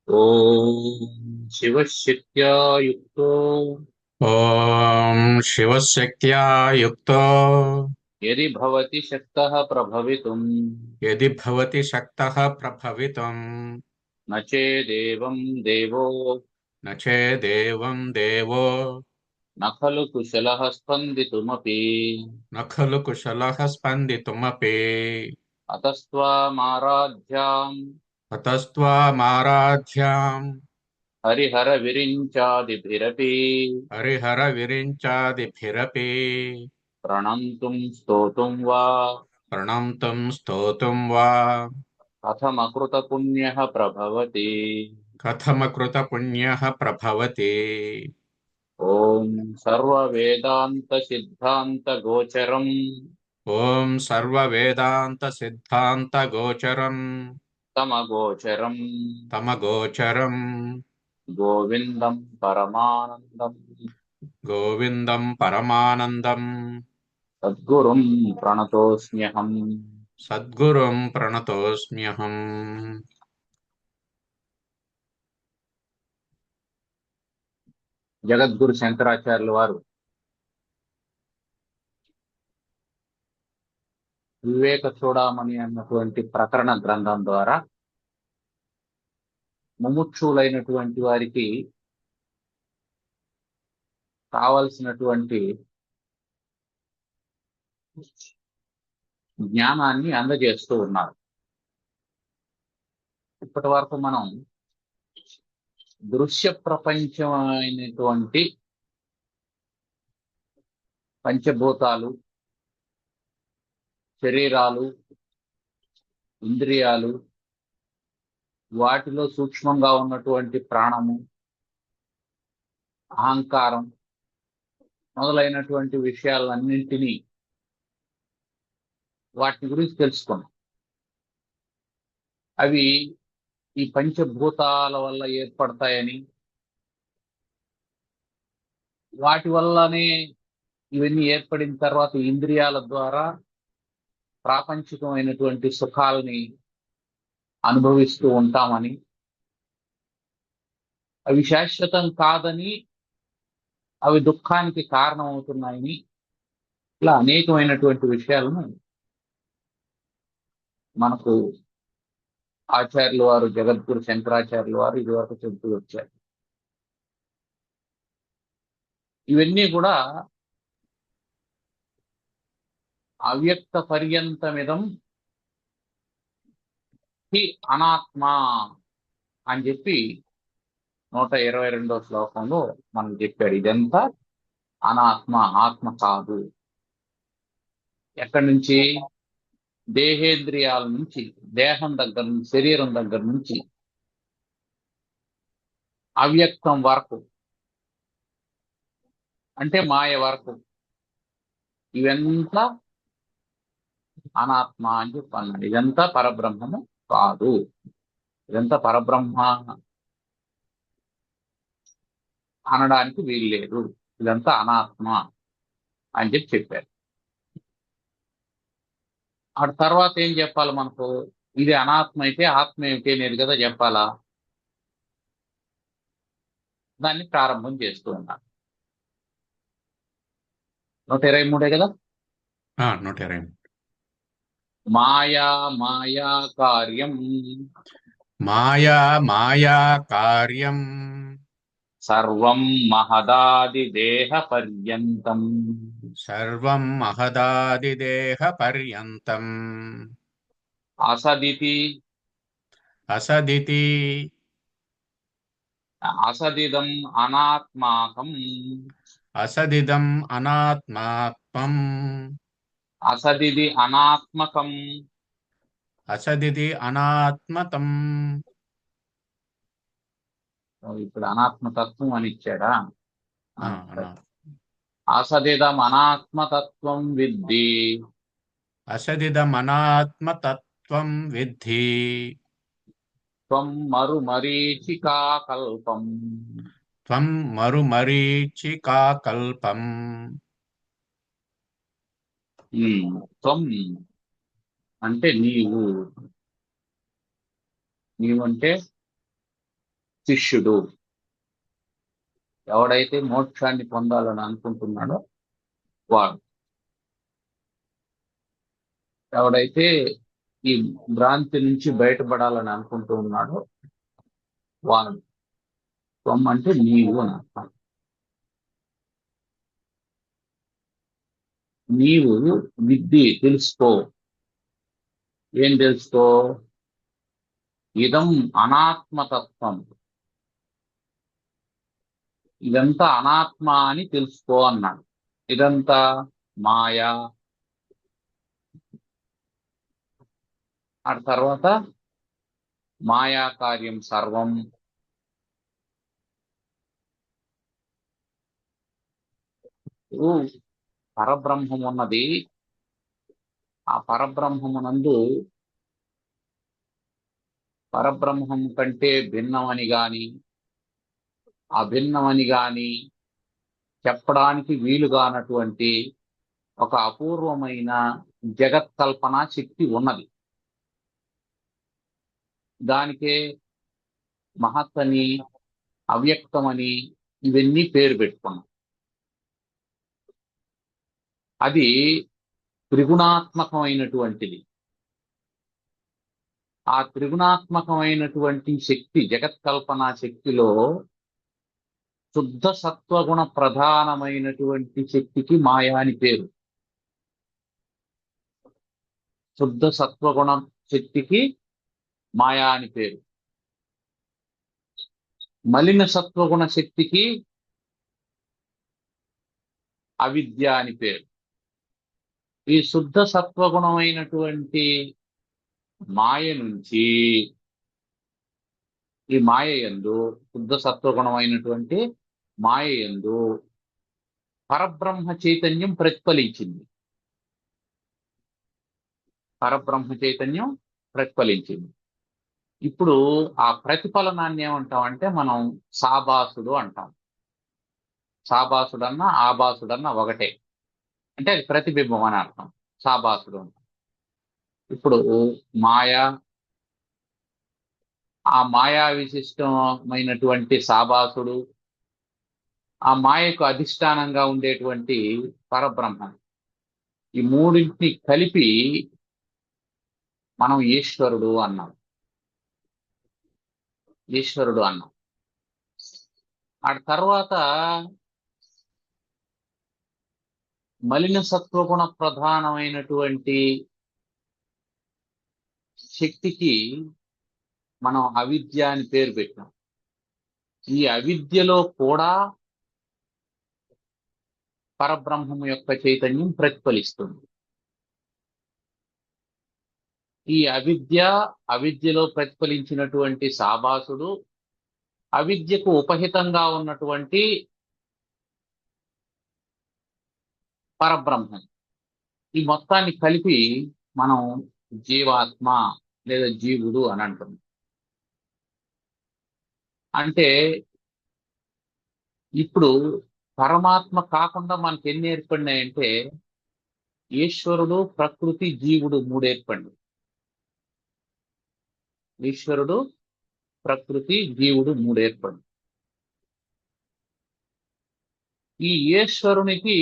ॐ शिवशक्त्या युक्तो ॐ शिवशक्त्या युक्तो यदि भवति शक्तः प्रभवितुम् यदि भवति शक्तः प्रभवितुम् न चेदेवं देवो न चेदेवं देवो न खलु कुशलः स्पन्दितुमपि। न खलु कुशलः स्पन्दितुमपि। अतस्त्वामाराध्याम् ततस्त्वामाराध्याम् हरिहरविरिञ्चादिभिरपि हरिहरविरिञ्चादिभिरपि प्रणन्तुं स्तोतुं वा प्रणम्तुं स्तोतुं वा कथमकृतपुण्यः प्रभवति। कथमकृतपुण्यः प्रभवति। ॐ सर्ववेदान्तसिद्धान्तगोचरम् ॐ सर्ववेदान्तसिद्धान्तगोचरम् तमगोचरम् तमगोचरम् गोविन्दं परमानन्दम् गोविन्दं परमानन्दम् सद्गुरुं प्रणतोऽस्म्यहम्। सद्गुरुं प्रणतोऽस्म्यहम्। జగద్గురు శంకరాచార్యుల వారు వివేక చూడామణి అన్నటువంటి ప్రకరణ గ్రంథం ద్వారా ముముక్షులైనటువంటి వారికి కావలసినటువంటి జ్ఞానాన్ని అందజేస్తూ ఉన్నారు. ఇప్పటి వరకు మనం దృశ్య ప్రపంచమైనటువంటి పంచభూతాలు, శరీరాలు, ఇంద్రియాలు, వాటిలో సూక్ష్మంగా ఉన్నటువంటి ప్రాణము, అహంకారం మొదలైనటువంటి విషయాలన్నింటినీ వాటి గురించి తెలుసుకున్నాం. అవి ఈ పంచభూతాల వల్ల ఏర్పడతాయని, వాటి వల్లనే ఇవన్నీ ఏర్పడిన తర్వాత ఇంద్రియాల ద్వారా ప్రాపంచికమైనటువంటి సుఖాలని అనుభవిస్తూ ఉంటామని, అవి శాశ్వతం కాదని, అవి దుఃఖానికి కారణమవుతున్నాయని, ఇలా అనేకమైనటువంటి విషయాలను మనకు ఆచార్యుల వారు, జగద్గురు శంకరాచార్యుల వారు ఇదివరకు చెబుతూ వచ్చారు. ఇవన్నీ కూడా అవ్యక్త పర్యంతమిదం హి అనాత్మ అని చెప్పి 122వ శ్లోకంలో మనం చెప్పాడు. ఇదంతా అనాత్మ, ఆత్మ కాదు. ఎక్కడి నుంచి? దేహేంద్రియాల నుంచి, దేహం దగ్గర నుంచి, శరీరం దగ్గర నుంచి అవ్యక్తం వరకు, అంటే మాయ వరకు ఇవంతా అనాత్మ అని చెప్పన్నాడు. ఇదంతా పరబ్రహ్మము కాదు, ఇదంతా పరబ్రహ్మ అనడానికి వీల్లేదు, ఇదంతా అనాత్మ అని చెప్పారు. ఆ తర్వాత ఏం చెప్పాలి మనకు? ఇది అనాత్మ అయితే ఆత్మ ఏమిటి అనేది కదా చెప్పాలా. దాన్ని ప్రారంభం చేస్తూ ఉన్నాను. 123 కదా. 120. మాయా మాయా కార్యం మాయా మాయా కార్యం సర్వం మహదాది దేహ పర్యంతం సర్వం మహదాదిదేహ పర్యంతం అసదితి అసదితి అసదిదం అనాత్మాకం అసదిదం అనాత్మాత్మం అసదిది అనాత్మకం. అసదిది అనాత్మతం. ఇప్పుడు అనాత్మతత్వం అని ఇచ్చాడా? అనా అసదిదం అనాత్మతత్వం విద్ధి అసదిదం అనాత్మతత్వం విద్ధి త్వం మరుమరీచికా కల్పం. త్వం మరుమరీచికాకల్పం. త్వం అంటే నీవు, నీవంటే శిష్యుడు. ఎవడైతే మోక్షాన్ని పొందాలని అనుకుంటున్నాడో వాడు. ఎవడైతే ఈ భ్రాంతి నుంచి బయటపడాలని అనుకుంటూ ఉన్నాడో వాడు. త్వం అంటే నీవు అని అర్థం. నీవు విద్ది తెలుసుకో. ఏం తెలుసుకో? ఇదం అనాత్మతత్వం. ఇదంతా అనాత్మ అని తెలుసుకో అన్నాడు. ఇదంతా మాయా. ఆ తర్వాత మాయా కార్యం సర్వం. పరబ్రహ్మం ఉన్నది. ఆ పరబ్రహ్మమునందు పరబ్రహ్మం కంటే భిన్నమని గాని అభిన్నమని గాని చెప్పడానికి వీలుగానటువంటి ఒక అపూర్వమైన జగత్కల్పనా శక్తి ఉన్నది. దానికే మహత్తని, అవ్యక్తమని ఇవన్నీ పేరు పెట్టుకున్నాం. అది త్రిగుణాత్మకమైనటువంటిది. ఆ త్రిగుణాత్మకమైనటువంటి శక్తి, జగత్కల్పనా శక్తిలో శుద్ధ సత్వగుణ ప్రధానమైనటువంటి శక్తికి మాయా అని పేరు. శుద్ధ సత్వగుణ శక్తికి మాయా అని పేరు. మలిన సత్వగుణ శక్తికి అవిద్య అని పేరు. ఈ శుద్ధ సత్వగుణమైనటువంటి మాయ నుంచి, ఈ మాయ యందు, శుద్ధ సత్వగుణమైనటువంటి మాయ యందు పరబ్రహ్మ చైతన్యం ప్రతిఫలించింది. పరబ్రహ్మ చైతన్యం ప్రతిఫలించింది. ఇప్పుడు ఆ ప్రతిఫలనాన్ని ఏమంటామంటే మనం సాబాసుడు అంటాం. సాబాసుడన్నా ఆబాసుడన్నా ఒకటే. అంటే అది ప్రతిబింబం అని అర్థం. సాబాసుడు అంటాం. ఇప్పుడు మాయా, ఆ మాయా విశిష్టమైనటువంటి సాబాసుడు, ఆ మాయకు అధిష్టానంగా ఉండేటువంటి పరబ్రహ్మం, ఈ మూడింటిని కలిపి మనం ఈశ్వరుడు అన్నాం. ఈశ్వరుడు అన్నాం. ఆ తర్వాత మలిన సత్వగుణ ప్రధానమైనటువంటి శక్తికి మనం అవిద్య అని పేరు పెట్టాం. ఈ అవిద్యలో కూడా పరబ్రహ్మం యొక్క చైతన్యం ప్రతిఫలిస్తుంది. ఈ అవిద్యలో ప్రతిఫలించినటువంటి సాబాసుడు, అవిద్యకు ఉపహితంగా ఉన్నటువంటి పరబ్రహ్మం, ఈ మొత్తాన్ని కలిపి మనం జీవాత్మ లేదా జీవుడు అని అంటున్నాం. అంటే ఇప్పుడు పరమాత్మ కాకుండా మనకి ఎన్ని ఏర్పడినాయంటే ఈశ్వరుడు, ప్రకృతి, జీవుడు మూడు ఏర్పడి. ఈశ్వరుడు, ప్రకృతి, జీవుడు మూడు ఏర్పడి. ఈ ఈశ్వరునికి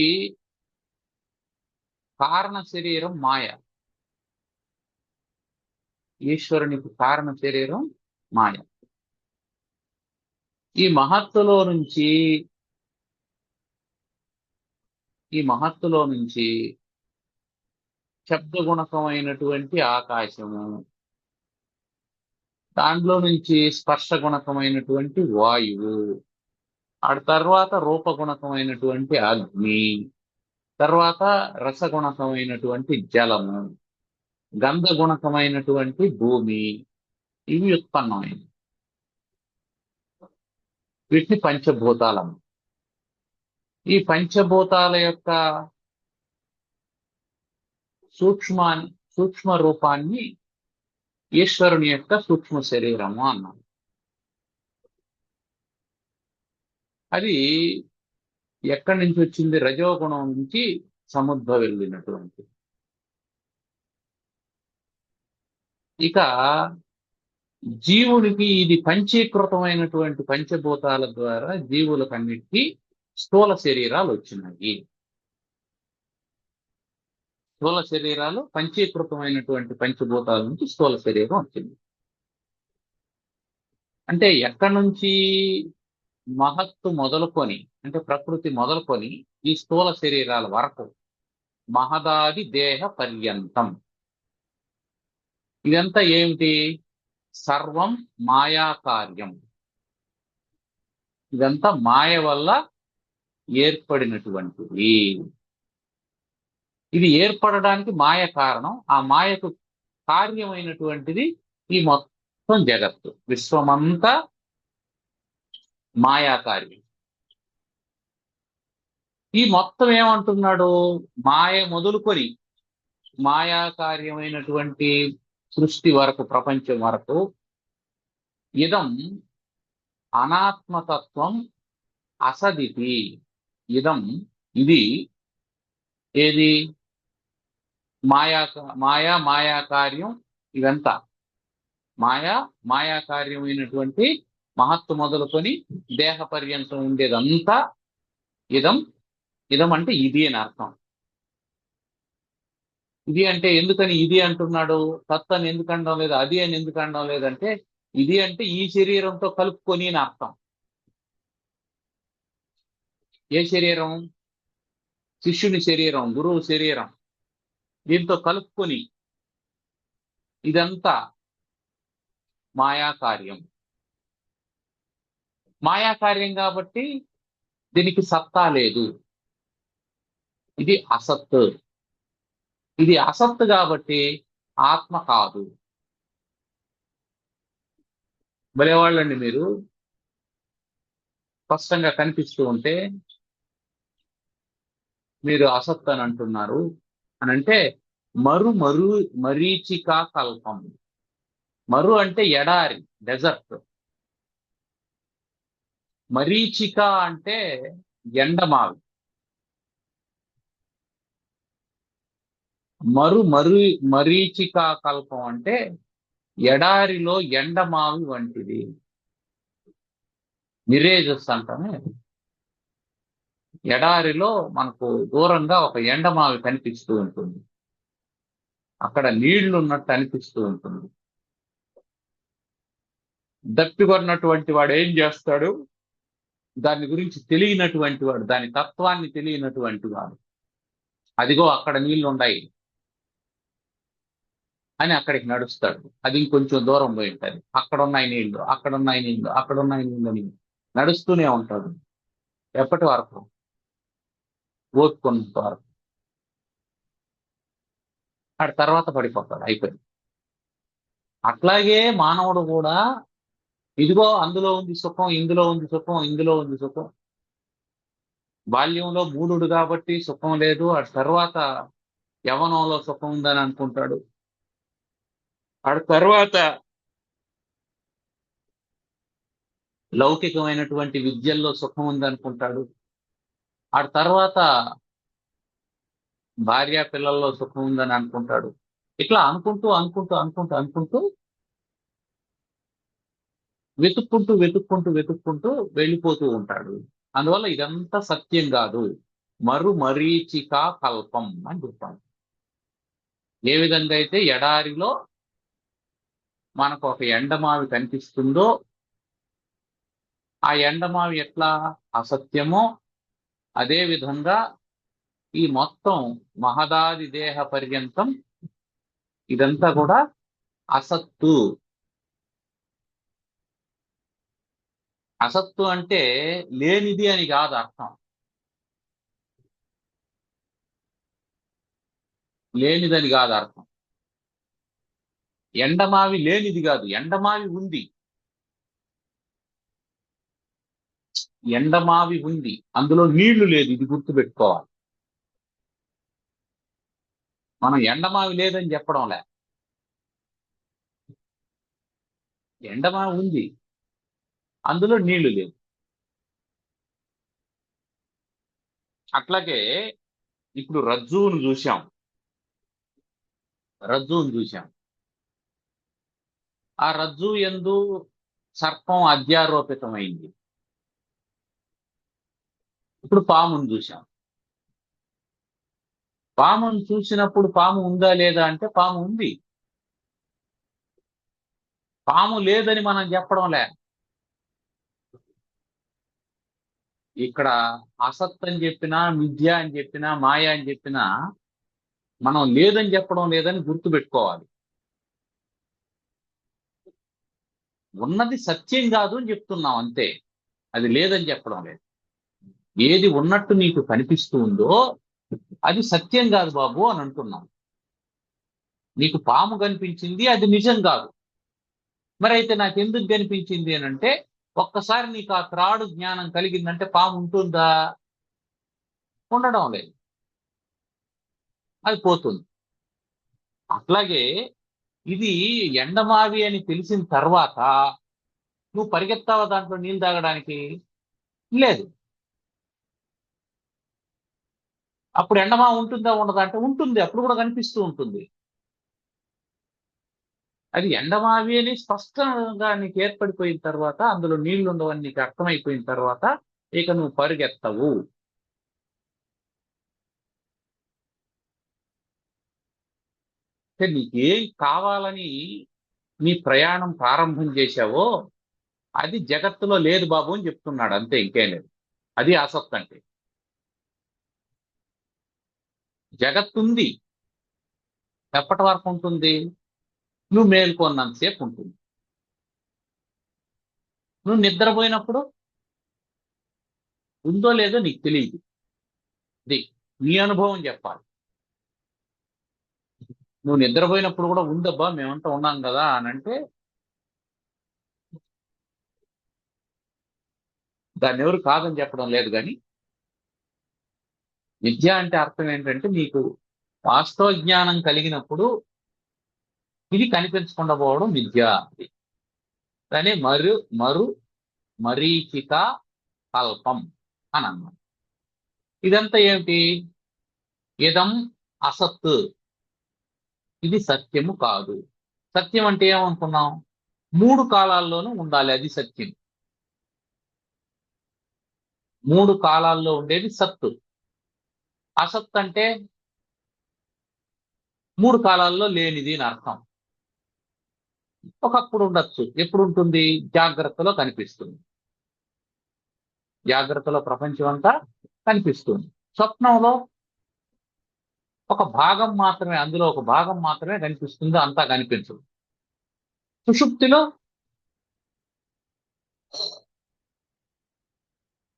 కారణ శరీరం మాయ. ఈశ్వరునికి కారణ శరీరం మాయ. ఈ మహత్తులో నుంచి శబ్దగుణకమైనటువంటి ఆకాశము, దాంట్లో నుంచి స్పర్శ గుణకమైనటువంటి వాయువు, ఆ తర్వాత రూపగుణకమైనటువంటి అగ్ని, తర్వాత రసగుణకమైనటువంటి జలము, గంధగుణకమైనటువంటి భూమి, ఇవి ఉత్పన్నమైనవి. వీటిని పంచభూతాలము. ఈ పంచభూతాల యొక్క సూక్ష్మ రూపాన్ని ఈశ్వరుని యొక్క సూక్ష్మ శరీరము అన్నాం. అది ఎక్కడి నుంచి వచ్చింది? రజోగుణం నుంచి సముద్భవిల్లినటువంటి. ఇక జీవునికి ఇది పంచీకృతమైనటువంటి పంచభూతాల ద్వారా జీవులకన్నిటికీ స్థూల శరీరాలు వచ్చినాయి. స్థూల శరీరాలు పంచీకృతమైనటువంటి పంచభూతాల నుంచి స్థూల శరీరం వచ్చింది. అంటే ఎక్కడి నుంచి మహత్తు మొదలుకొని, అంటే ప్రకృతి మొదలుకొని ఈ స్థూల శరీరాల వరకు మహదాది దేహ పర్యంతం ఇదంతా ఏమిటి? సర్వం మాయా కార్యం. ఇదంతా మాయ వల్ల ఏర్పడినటువంటిది. ఇది ఏర్పడడానికి మాయ కారణం. ఆ మాయకు కార్యమైనటువంటిది ఈ మొత్తం జగత్తు, విశ్వమంతా మాయా కార్యం. ఈ మొత్తం ఏమంటున్నాడు? మాయ మొదలుకొని మాయా కార్యమైనటువంటి సృష్టి వరకు, ప్రపంచం వరకు ఇదం అనాత్మతత్వం అసదితి. ఇదం ఇది ఏది? మాయా కార్యం. ఇదంతా మాయా కార్యమైనటువంటి మహత్తు మొదలుకొని దేహ పర్యంతం ఉండేదంతా ఇదం. ఇదం అంటే ఇది అని అర్థం. ఇది అంటే ఎందుకని ఇది అంటున్నాడు? తత్ అని ఎందుకు అనడం లేదు, అది అని ఎందుకు అనడం లేదంటే, ఇది అంటే ఈ శరీరంతో కలుపుకొని అని అర్థం. ఏ శరీరం? శిష్యుని శరీరం, గురువు శరీరం. దీంతో కలుపుకొని ఇదంతా మాయాకార్యం. మాయాకార్యం కాబట్టి దీనికి సత్తా లేదు. ఇది అసత్. ఇది అసత్ కాబట్టి ఆత్మ కాదు. భలేవాళ్ళండి మీరు. స్పష్టంగా కనిపిస్తూ ఉంటే మీరు అసత్ అని అంటున్నారు అని అంటే, మరీచికా కల్పం. మరు అంటే ఎడారి, డెజర్ట్. మరీచిక అంటే ఎండమావి. మరీచికా కల్పం అంటే ఎడారిలో ఎండమావి వంటిది. మిరేజస్ అంటామే. ఎడారిలో మనకు దూరంగా ఒక ఎండమావి కనిపిస్తూ ఉంటుంది. అక్కడ నీళ్లు ఉన్నట్టు అనిపిస్తూ ఉంటుంది. దప్పికొన్నటువంటి వాడు ఏం చేస్తాడు? దాని గురించి తెలియనటువంటి వాడు, దాని తత్వాన్ని తెలియనటువంటి వాడు, అదిగో అక్కడ నీళ్లు ఉన్నాయి అని అక్కడికి నడుస్తాడు. అది ఇంకొంచెం దూరం పోయి ఉంటుంది. అక్కడున్నాయి నీళ్లు, అక్కడున్నాయి నీళ్లు, అక్కడున్నాయి నీళ్ళు అని నడుస్తూనే ఉంటాడు. ఎప్పటి వరకు? ఓపుకున్నంత వరకు. ఆ తర్వాత పడిపోతాడు, అయిపోయింది. అట్లాగే మానవుడు కూడా ఇదిగో అందులో ఉంది సుఖం, ఇందులో ఉంది సుఖం, ఇందులో ఉంది సుఖం. బాల్యంలో మూఢుడు కాబట్టి సుఖం లేదు. ఆ తర్వాత యవనంలో సుఖం ఉందని అనుకుంటాడు. ఆ తర్వాత లౌకికమైనటువంటి విద్యల్లో సుఖం ఉందనుకుంటాడు. ఆ తర్వాత భార్య పిల్లల్లో సుఖం ఉందని అనుకుంటాడు. ఇట్లా అనుకుంటూ అనుకుంటూ అనుకుంటూ అనుకుంటూ వెతుక్కుంటూ వెతుక్కుంటూ వెతుక్కుంటూ వెళ్ళిపోతూ ఉంటాడు. అందువల్ల ఇదంతా సత్యం కాదు, మరీచికా కల్పం అని చెప్తాను. ఏ విధంగా అయితే ఎడారిలో మనకు ఒక ఎండమావి కనిపిస్తుందో, ఆ ఎండమావి ఎట్లా అసత్యమో, అదే విధంగా ఈ మొత్తం మహదాది దేహ పర్యంతం ఇదంతా కూడా అసత్తు. అసత్తు అంటే లేనిది అని కాదు అర్థం. లేనిదని కాదు అర్థం. ఎండమావి లేనిది కాదు, ఎండమావి ఉంది. ఎండమావి ఉంది, అందులో నీళ్లు లేదు. ఇది గుర్తుపెట్టుకోవాలి. మనం ఎండమావి లేదని చెప్పడం లే. ఎండమావి ఉంది, అందులో నీళ్లు లేవు. అట్లాగే ఇప్పుడు రజ్జువును చూశాం. ఆ రజ్జు యందు సర్పం అధ్యారోపితమైంది. ఇప్పుడు పామును చూశాం. పామును చూసినప్పుడు పాము ఉందా లేదా అంటే పాము ఉంది. పాము లేదని మనం చెప్పడం లే. ఇక్కడ అసత్ అని చెప్పినా, మిథ్య అని చెప్పినా, మాయ అని చెప్పినా మనం లేదని చెప్పడం లేదని గుర్తుపెట్టుకోవాలి. ఉన్నది సత్యం కాదు అని చెప్తున్నాం అంతే, అది లేదని చెప్పడం లేదు. ఏది ఉన్నట్టు నీకు కనిపిస్తూ ఉందో అది సత్యం కాదు బాబు అని అంటున్నాం. నీకు పాము కనిపించింది, అది నిజం కాదు. మరి అయితే నాకు ఎందుకు కనిపించింది అని అంటే, ఒక్కసారి నీకు ఆ త్రాడు జ్ఞానం కలిగిందంటే పాము ఉంటుందా? ఉండడం లేదు, అది పోతుంది. అట్లాగే ఇది ఎండమావి అని తెలిసిన తర్వాత నువ్వు పరిగెత్తావా దాంట్లో నీళ్ళు తాగడానికి? లేదు. అప్పుడు ఎండమా ఉంటుందా ఉండదా అంటే ఉంటుంది, అప్పుడు కూడా కనిపిస్తూ ఉంటుంది. అది ఎండమావి అని స్పష్టంగా నీకు ఏర్పడిపోయిన తర్వాత, అందులో నీళ్లు ఉండవని నీకు అర్థమైపోయిన తర్వాత ఇక నువ్వు పరిగెత్తవు. అంటే నీకేం కావాలని నీ ప్రయాణం ప్రారంభం చేశావో అది జగత్తులో లేదు బాబు అని చెప్తున్నాడు, అంతే, ఇంకేం లేదు. అది ఆసక్తి అంటే. జగత్తుంది, ఎప్పటి వరకు ఉంటుంది? నువ్వు మేల్కొన్నంతసేపు ఉంటుంది. నువ్వు నిద్రపోయినప్పుడు ఉందో లేదో నీకు తెలియదు. ఇది నీ అనుభవం చెప్పాలి. నువ్వు నిద్రపోయినప్పుడు కూడా ఉందబ్బా మేమంతా ఉన్నాం కదా అని అంటే దాన్ని ఎవరు కాదని చెప్పడం లేదు. కానీ విద్య అంటే అర్థం ఏంటంటే, నీకు వాస్తవ జ్ఞానం కలిగినప్పుడు ఇది కనిపించకుండా పోవడం విద్య. దాన్ని మరు మరీచిక కల్పం అని అన్నాం. ఇదంతా ఏమిటి? ఇదం అసత్, ఇది సత్యము కాదు. సత్యం అంటే ఏమనుకున్నాం? 3 కాలాల్లోనూ ఉండాలి, అది సత్యం. 3 కాలాల్లో ఉండేది సత్తు. అసత్ అంటే 3 కాలాల్లో లేనిది అని అర్థం. ఒకప్పుడు ఉండొచ్చు, ఎప్పుడు ఉంటుంది? జాగ్రత్తలో కనిపిస్తుంది. జాగ్రత్తలో ప్రపంచం అంతా కనిపిస్తుంది. స్వప్నంలో ఒక భాగం మాత్రమే, అందులో ఒక భాగం మాత్రమే కనిపిస్తుంది, అంతా కనిపించదు. సుషుప్తిలో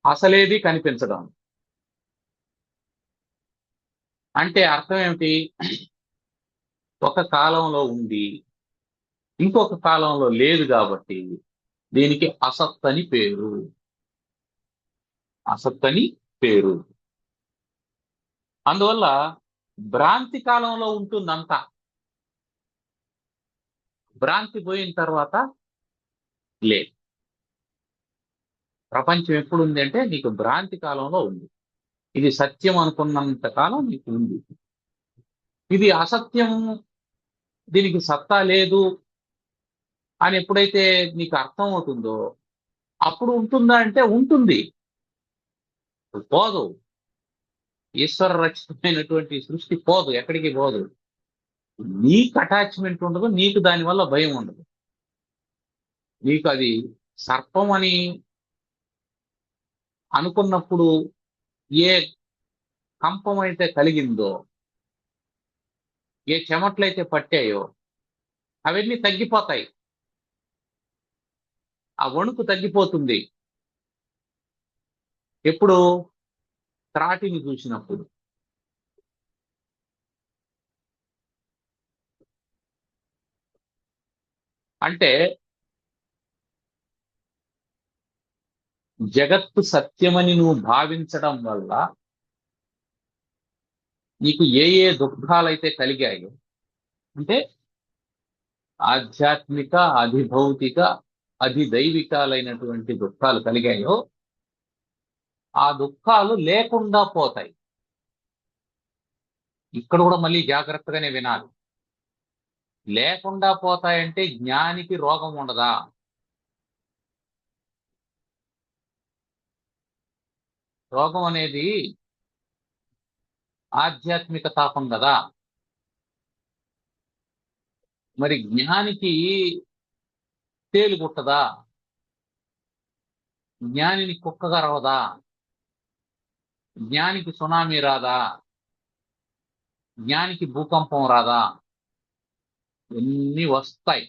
అసలేది కనిపించడం. అంటే అర్థం ఏమిటి? ఒక కాలంలో ఉంది, ఇంకొక కాలంలో లేదు, కాబట్టి దీనికి అసత్ అని పేరు. అసత్ అని పేరు. అందువల్ల భ్రాంతి కాలంలో ఉంటుందంతా. భ్రాంతి పోయిన తర్వాత లేదు. ప్రపంచం ఎప్పుడు ఉంది అంటే నీకు భ్రాంతి కాలంలో ఉంది. ఇది సత్యం అనుకున్నంత కాలం నీకు ఉంది. ఇది అసత్యం, దీనికి సత్తా లేదు అని ఎప్పుడైతే నీకు అర్థం అవుతుందో అప్పుడు ఉంటుందా అంటే ఉంటుంది, పోదు. ఈశ్వర రచితమైనటువంటి సృష్టి పోదు, ఎక్కడికి పోదు. నీకు అటాచ్మెంట్ ఉండదు, నీకు దానివల్ల భయం ఉండదు. నీకు అది సర్పం అని అనుకున్నప్పుడు ఏ కంపం అయితే కలిగిందో, ఏ చెమట్లయితే పట్టాయో అవన్నీ తగ్గిపోతాయి. ఆ వణుకు తగ్గిపోతుంది. ఎప్పుడు? త్రాటిని చూసినప్పుడు. అంటే జగత్తు సత్యమని నువ్వు భావించడం వల్ల నీకు ఏ ఏ దుఃఖాలైతే కలిగాయో, అంటే ఆధ్యాత్మిక, అధిభౌతిక, అధిదైవికాలైనటువంటి దుఃఖాలు కలిగాయో ఆ దుఃఖాలు లేకుండా పోతాయి. ఇక్కడ కూడా మళ్ళీ జాగ్రత్తగానే వినాలి. లేకుండా పోతాయంటే జ్ఞానికి రోగం ఉండదా? రోగం అనేది ఆధ్యాత్మిక తాపం కదా. మరి జ్ఞానికి తేలుగుట్టదా? జ్ఞానిని కుక్కగా రవదా? జ్ఞానికి సునామీ రాదా? జ్ఞానికి భూకంపం రాదా? ఇవన్నీ వస్తాయి,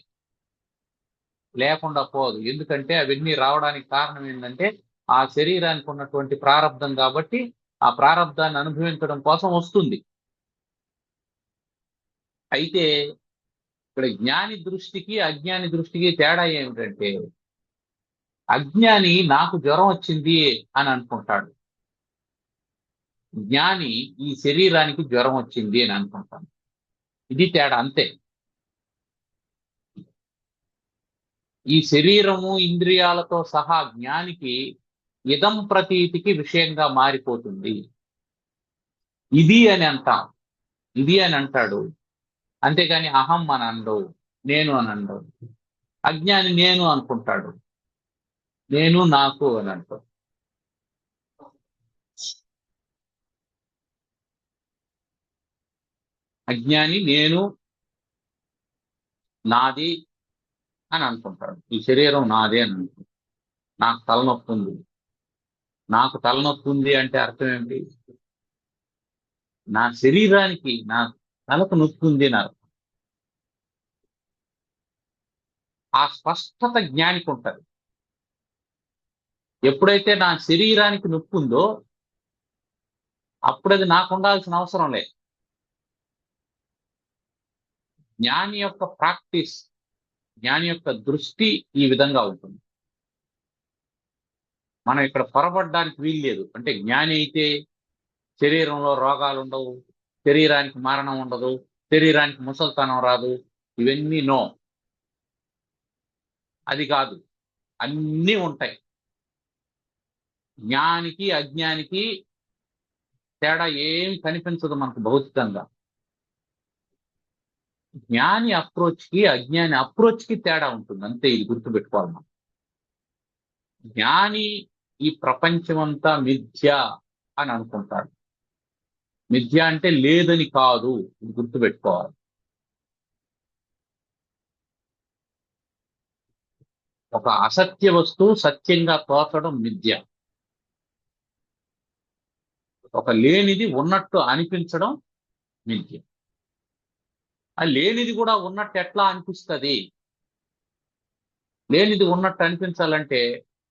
లేకుండా పోదు. ఎందుకంటే అవన్నీ రావడానికి కారణం ఏంటంటే ఆ శరీరానికి ఉన్నటువంటి ప్రారంధం కాబట్టి ఆ ప్రారంధాన్ని అనుభవించడం కోసం వస్తుంది. అయితే ఇక్కడ జ్ఞాని దృష్టికి అజ్ఞాని దృష్టికి తేడా ఏమిటంటే, అజ్ఞాని నాకు జ్వరం వచ్చింది అని అనుకుంటాడు, జ్ఞాని ఈ శరీరానికి జ్వరం వచ్చింది అని అనుకుంటాడు. ఇది తేడా, అంతే. ఈ శరీరము ఇంద్రియాలతో సహా జ్ఞానికి ఇదం ప్రతీతికి విషయంగా మారిపోతుంది. ఇది అని అంటాం, ఇది అని అంటాడు, అంతేగాని అహం అని అండవు, నేను అని అండవు. అజ్ఞాని నేను అనుకుంటాడు, నేను నాకు అని అంటాడు. అజ్ఞాని నేను నాది అని అనుకుంటాడు, ఈ శరీరం నాదే అని అనుకుంటాడు. నాకు తలనొప్పి ఉంది, నాకు తలనొప్పి ఉంది అంటే అర్థం ఏంటి? నా శరీరానికి నా తలకు నొప్పి ఉంది అని అర్థం. ఆ స్పష్టత జ్ఞానికి ఉంటుంది. ఎప్పుడైతే నా శరీరానికి నొప్పి ఉందో అప్పుడు అది నాకు ఉండాల్సిన అవసరం లేదు. జ్ఞాని యొక్క ప్రాక్టీస్, జ్ఞాని యొక్క దృష్టి ఈ విధంగా ఉంటుంది. మనం ఇక్కడ పొరపడడానికి వీలు లేదు. అంటే జ్ఞాని అయితే శరీరంలో రోగాలు ఉండవు, శరీరానికి మరణం ఉండదు, శరీరానికి ముసల్తనం రాదు, ఇవన్నీ నో, అది కాదు, అన్నీ ఉంటాయి. జ్ఞానికి అజ్ఞానికి తేడా ఏమి కనిపించదు మనకు భౌతికంగా. జ్ఞాని అప్రోచ్కి అజ్ఞాని అప్రోచ్కి తేడా ఉంటుంది, అంతే. ఇది గుర్తుపెట్టుకోవాలి మనం. జ్ఞాని ఈ ప్రపంచమంతా మిథ్య అని అనుకుంటాడు. మిథ్య అంటే లేదని కాదు, ఇది గుర్తుపెట్టుకోవాలి. ఒక అసత్య వస్తువు సత్యంగా తోచడం మిథ్య. ఒక లేనిది ఉన్నట్టు అనిపించడం మిథ్య. ఆ లేనిది కూడా ఉన్నట్టు ఎట్లా అనిపిస్తుంది? లేనిది ఉన్నట్టు అనిపించాలంటే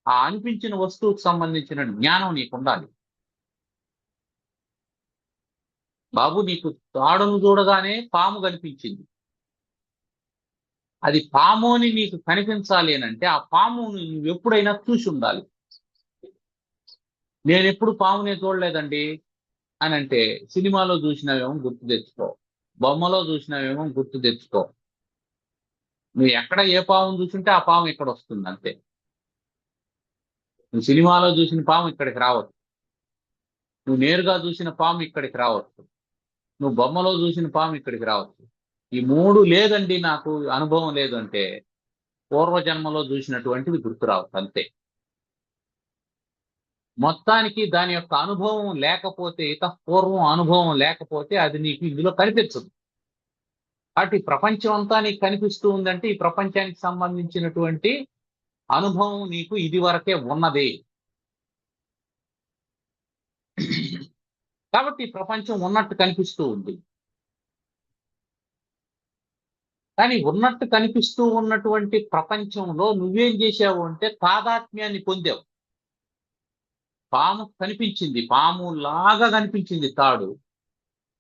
ఆ అనిపించిన వస్తువుకు సంబంధించిన జ్ఞానం నీకు ఉండాలి. బాబు, నీకు తాడును చూడగానే పాము కనిపించింది, అది పాము అని నీకు కనిపించాలి అని అంటే ఆ పాము నువ్వు ఎప్పుడైనా చూసి ఉండాలి. నేను ఎప్పుడు పామునే చూడలేదండి అని అంటే సినిమాలో చూసినావేమో గుర్తు తెచ్చుకో, బొమ్మలో చూసినావేమో గుర్తు తెచ్చుకో. నువ్వు ఎక్కడ ఏ పామును చూసుంటే ఆ పాము ఇక్కడ వస్తుంది, అంతే. నువ్వు సినిమాలో చూసిన పాము ఇక్కడికి రావచ్చు, నువ్వు నేరుగా చూసిన పాము ఇక్కడికి రావచ్చు, నువ్వు బొమ్మలో చూసిన పాము ఇక్కడికి రావచ్చు. ఈ మూడు లేదండి, నాకు అనుభవం లేదు అంటే పూర్వజన్మలో చూసినటువంటివి గుర్తు రావచ్చు, అంతే. మొత్తానికి దాని యొక్క అనుభవం లేకపోతే, పూర్వం అనుభవం లేకపోతే అది నీకు ఇందులో కనిపించదు. కాబట్టి ప్రపంచం అంతా నీకు కనిపిస్తూ ఉందంటే ఈ ప్రపంచానికి సంబంధించినటువంటి అనుభవం నీకు ఇది వరకే ఉన్నది. కాబట్టి ప్రపంచం ఉన్నట్టు కనిపిస్తూ ఉంది. కానీ ఉన్నట్టు కనిపిస్తూ ఉన్నటువంటి ప్రపంచంలో నువ్వేం చేశావు అంటే తాదాత్మ్యాన్ని పొందావు. పాము కనిపించింది, పాము లాగా కనిపించింది తాడు,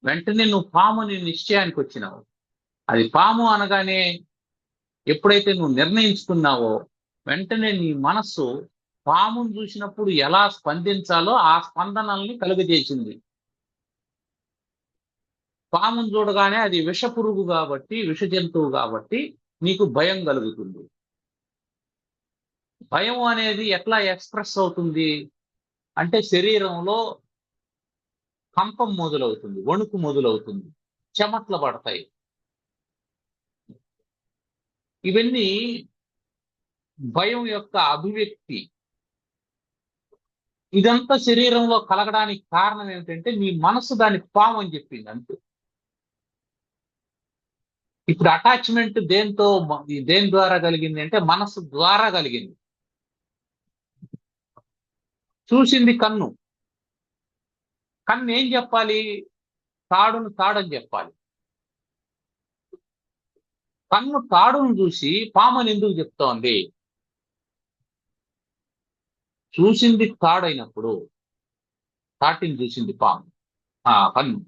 వెంటనే నువ్వు పాముని నిశ్చయానికి వచ్చినావు. అది పాము అనగానే ఎప్పుడైతే నువ్వు నిర్ణయించుకున్నావో వెంటనే నీ మనస్సు పామును చూసినప్పుడు ఎలా స్పందించాలో ఆ స్పందనల్ని కలుగజేసింది. పామును చూడగానే అది విష పురుగు కాబట్టి, విష జంతువు కాబట్టి నీకు భయం కలుగుతుంది. భయం అనేది ఎట్లా ఎక్స్ప్రెస్ అవుతుంది అంటే శరీరంలో కంపం మొదలవుతుంది, వణుకు మొదలవుతుంది, చెమట్లు పడతాయి. ఇవన్నీ భయం యొక్క అభివ్యక్తి. ఇదంతా శరీరంలో కలగడానికి కారణం ఏమిటంటే నీ మనసు దాని పాము అని చెప్పింది అంతే. ఇప్పుడు అటాచ్మెంట్ దేని ద్వారా కలిగింది అంటే మనసు ద్వారా కలిగింది. చూసింది కన్ను. కన్ను ఏం చెప్పాలి? తాడును తాడని చెప్పాలి. కన్ను తాడును చూసి పామని ఎందుకు చెప్తోంది? చూసింది తాడైనప్పుడు తాటిని చూసింది పాము, కన్ను.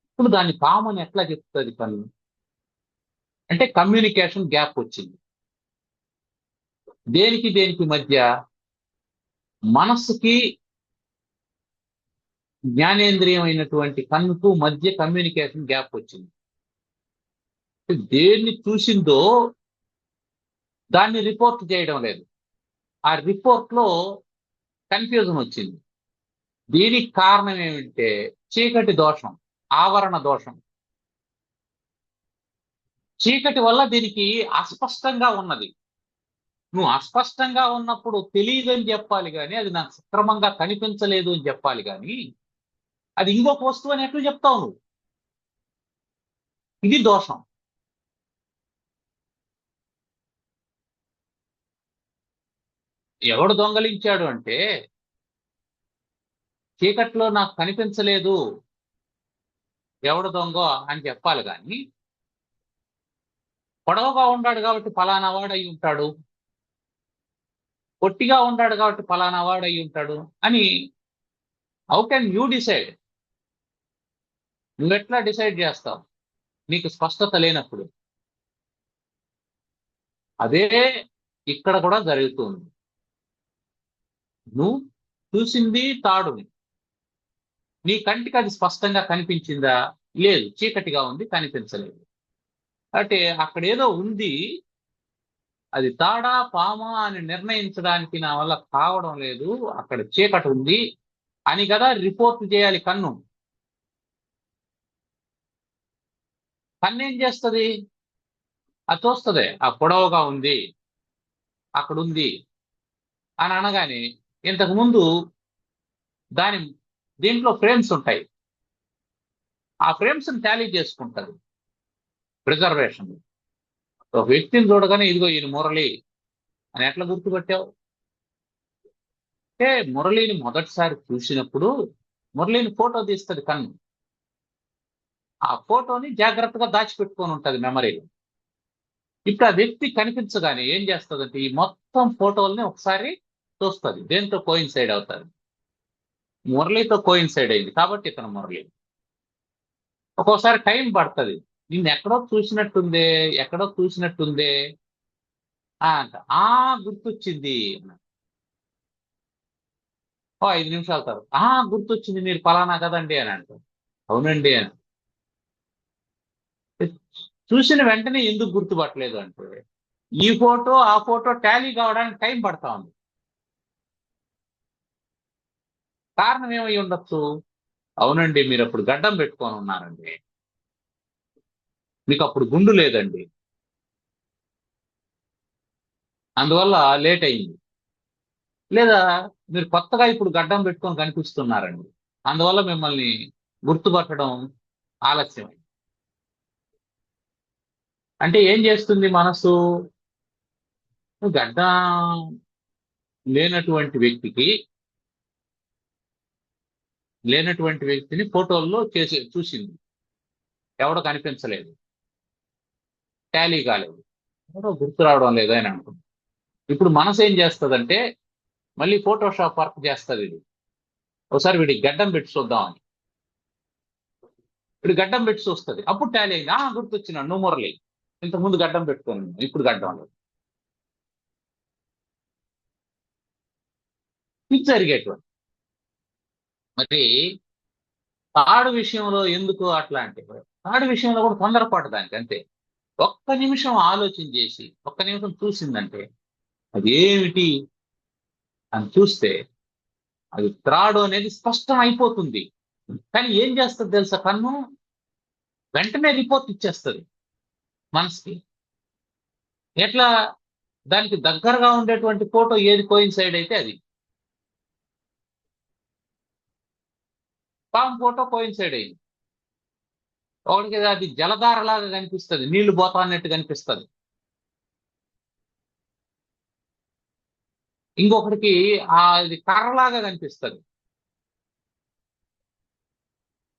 ఇప్పుడు దాన్ని పామని ఎట్లా చెప్తుంది కన్ను? అంటే కమ్యూనికేషన్ గ్యాప్ వచ్చింది. దేనికి మధ్య? మనస్సుకి జ్ఞానేంద్రియం అయినటువంటి కన్నుకు మధ్య కమ్యూనికేషన్ గ్యాప్ వచ్చింది. దేన్ని చూసిందో దాన్ని రిపోర్ట్ చేయడం లేదు. ఆ రిపోర్ట్ లో కన్ఫ్యూజన్ వచ్చింది. దీనికి కారణం ఏమిటంటే చీకటి దోషం, ఆవరణ దోషం. చీకటి వల్ల దీనికి అస్పష్టంగా ఉన్నది. నువ్వు అస్పష్టంగా ఉన్నప్పుడు తెలియదని చెప్పాలి కానీ, అది నాకు సక్రమంగా కనిపించలేదు అని చెప్పాలి కానీ, అది ఇంకొక వస్తువు అని ఎట్లా చెప్తావు నువ్వు? ఇది దోషం. ఎవడు దొంగలించాడు అంటే చీకట్లో నాకు కనిపించలేదు ఎవడు దొంగ అని చెప్పాలి కానీ, పొడవుగా ఉన్నాడు కాబట్టి ఫలానా వాడు అయి ఉంటాడు, పొట్టిగా ఉన్నాడు కాబట్టి ఫలానా వాడు అయి ఉంటాడు అని హౌ కెన్ యూ డిసైడ్? నువ్వెట్లా డిసైడ్ చేస్తావు నీకు స్పష్టత లేనప్పుడు? అదే ఇక్కడ కూడా జరుగుతుంది. నువ్వు చూసింది తాడుని, నీ కంటికి అది స్పష్టంగా కనిపించిందా? లేదు, చీకటిగా ఉంది, కనిపించలేదు. అంటే అక్కడ ఏదో ఉంది, అది తాడా పామా అని నిర్ణయించడానికి నా వల్ల కావడం లేదు, అక్కడ చీకటి ఉంది అని కదా రిపోర్ట్ చేయాలి కన్ను. కన్ను ఏం చేస్తుంది? అది చూస్తుంది, ఆ పొడవుగా ఉంది, అక్కడ ఉంది అని అనగానే ఇంతకు ముందు దీంట్లో ఫ్రేమ్స్ ఉంటాయి, ఆ ఫ్రేమ్స్ టాలీ చేసుకుంటుంది ప్రిజర్వేషన్. ఒక వ్యక్తిని చూడగానే ఇదిగో ఈయన మురళి అని ఎట్లా గుర్తుపట్టావు? అంటే మురళిని మొదటిసారి చూసినప్పుడు మురళిని ఫోటో తీస్తుంది కన్ను. ఆ ఫోటోని జాగ్రత్తగా దాచిపెట్టుకొని ఉంటుంది మెమరీలో. ఇప్పుడు ఆ వ్యక్తి కనిపించగానే ఏం చేస్తుందంటే ఈ మొత్తం ఫోటోల్ని ఒకసారి చూస్తుంది. దేంతో కోయిన్సైడ్ అవుతుంది? మురళితో కోయిన్సైడ్ అయింది కాబట్టి ఇతను మురళి. ఒక్కోసారి టైం పడుతుంది, నిన్ను ఎక్కడో చూసినట్టుందే అంట. గుర్తొచ్చింది. ఓ 5 నిమిషాల తర్వాత గుర్తొచ్చింది, మీరు ఫలానా కదండి అని అంటారు. అవునండి అని. చూసిన వెంటనే ఎందుకు గుర్తుపట్టలేదు అంటే ఈ ఫోటో ఆ ఫోటో టాలీ కావడానికి టైం పడతా ఉంది. కారణం ఏమై ఉండొచ్చు? అవునండి, మీరు అప్పుడు గడ్డం పెట్టుకొని ఉన్నారండి, మీకు అప్పుడు గుండు లేదండి, అందువల్ల లేట్ అయింది. లేదా మీరు కొత్తగా ఇప్పుడు గడ్డం పెట్టుకొని కనిపిస్తున్నారండి, అందువల్ల మిమ్మల్ని గుర్తుపట్టడం ఆలస్యమైంది. అంటే ఏం చేస్తుంది మనసు? గడ్డం లేనటువంటి వ్యక్తిని ఫోటోల్లో చూసింది, ఎవడో కనిపించలేదు, టాలీ కాలేదు, ఎవడో గుర్తు రావడం లేదు అని అనుకుంది. ఇప్పుడు మనసు ఏం చేస్తుందంటే మళ్ళీ ఫోటోషాప్ వర్క్ చేస్తుంది. ఇది ఒకసారి వీడికి గడ్డం పెట్టి చూద్దామని వీడు గడ్డం పెట్టి చూస్తుంది, అప్పుడు టాలీ అయింది. గుర్తొచ్చినాడు, నువ్వు మురళి, ఇంతకుముందు గడ్డం పెట్టుకోను, ఇప్పుడు గడ్డం లేదు. ఇది జరిగేటువంటి. మరి తాడు విషయంలో ఎందుకు అట్లా అంటే తాడు విషయంలో కూడా తొందరపాటు దానికి అంతే. ఒక్క నిమిషం ఆలోచన చేసి ఒక్క నిమిషం చూసిందంటే అది ఏమిటి అని చూస్తే అది త్రాడు అనేది స్పష్టం అయిపోతుంది. కానీ ఏం చేస్తుంది తెలుసా కన్ను? వెంటనే రిపోర్ట్ ఇచ్చేస్తుంది మనసుకి. ఎట్లా దానికి దగ్గరగా ఉండేటువంటి ఫోటో ఏది కోయిన్సైడ్ అయితే అది. పాము ఫోటో కోయిన్సైడ్ అయింది. ఒకటికి అది జలధారలాగా కనిపిస్తుంది, నీళ్లు పోతా అన్నట్టు కనిపిస్తుంది. ఇంకొకటికి అది కర్రలాగా కనిపిస్తుంది.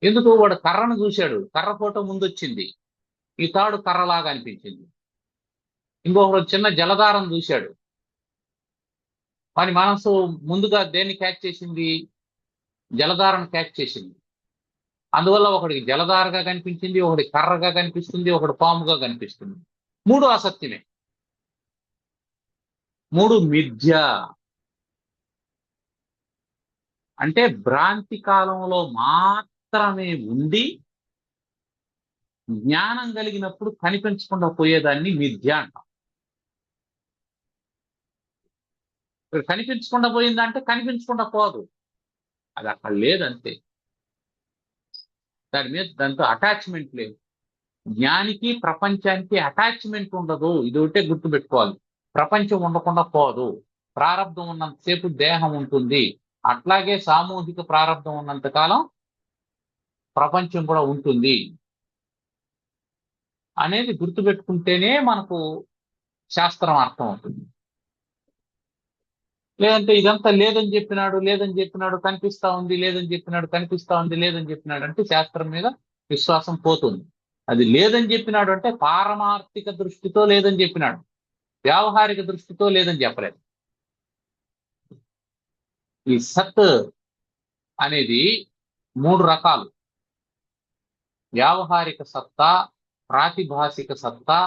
ఎందుకు? వాడు కర్రను చూశాడు, కర్ర ఫోటో ముందు వచ్చింది, ఈ తాడు కర్రలాగా అనిపించింది. ఇంకొకడు చిన్న జలధారం చూశాడు, వాని మనసు ముందుగా దేన్ని క్యాచ్ చేసింది? జలధారను క్యాచ్ చేసింది. అందువల్ల ఒకడికి జలధారగా కనిపించింది, ఒకటి కర్రగా కనిపిస్తుంది, ఒకటి పాముగా కనిపిస్తుంది. మూడు అసత్యమే, మూడు మిథ్య. అంటే భ్రాంతి కాలంలో మాత్రమే ఉండి జ్ఞానం కలిగినప్పుడు కనిపించకుండా పోయేదాన్ని మిథ్య అంటాం. కనిపించకుండా పోయిందంటే కనిపించకుండా పోదు, అది అక్కడ లేదంతే. దాని మీద దాంతో అటాచ్మెంట్ లేదు. జ్ఞానికి ప్రపంచానికి అటాచ్మెంట్ ఉండదు, ఇది ఒకటే గుర్తుపెట్టుకోవాలి. ప్రపంచం ఉండకుండా పోదు. ప్రారంధం ఉన్నంతసేపు దేహం ఉంటుంది, అట్లాగే సామూహిక ప్రారంధం ఉన్నంత కాలం ప్రపంచం కూడా ఉంటుంది అనేది గుర్తుపెట్టుకుంటేనే మనకు శాస్త్రం అర్థం అవుతుంది. లేదంటే ఇదంతా లేదని చెప్పినాడు, లేదని చెప్పినాడు, కనిపిస్తా ఉంది, లేదని చెప్పినాడు, కనిపిస్తా ఉంది, లేదని చెప్పినాడు అంటే శాస్త్రం మీద విశ్వాసం పోతుంది. అది లేదని చెప్పినాడు అంటే పారమార్థిక దృష్టితో లేదని చెప్పినాడు, వ్యావహారిక దృష్టితో లేదని చెప్పలేదు. ఈ సత్ అనేది మూడు రకాలు: వ్యావహారిక సత్తా, ప్రాతిభాసిక సత్తా,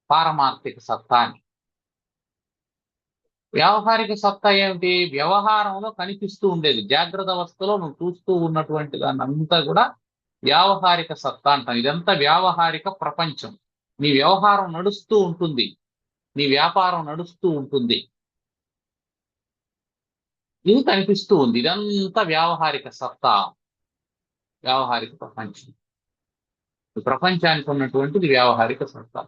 పారమార్థిక సత్తా అని. వ్యావహారిక సత్తా ఏమిటి? వ్యవహారంలో కనిపిస్తూ ఉండేది, జాగ్రత్త అవస్థలో నువ్వు చూస్తూ ఉన్నటువంటి దాన్ని అంతా కూడా వ్యావహారిక సత్తా అంటాం. ఇదంతా వ్యావహారిక ప్రపంచం. నీ వ్యవహారం నడుస్తూ ఉంటుంది, నీ వ్యాపారం నడుస్తూ ఉంటుంది, ఇది కనిపిస్తూ ఉంది, ఇదంతా వ్యావహారిక సత్తా, వ్యావహారిక ప్రపంచం. ఈ ప్రపంచానికి ఉన్నటువంటిది వ్యావహారిక సత్తా.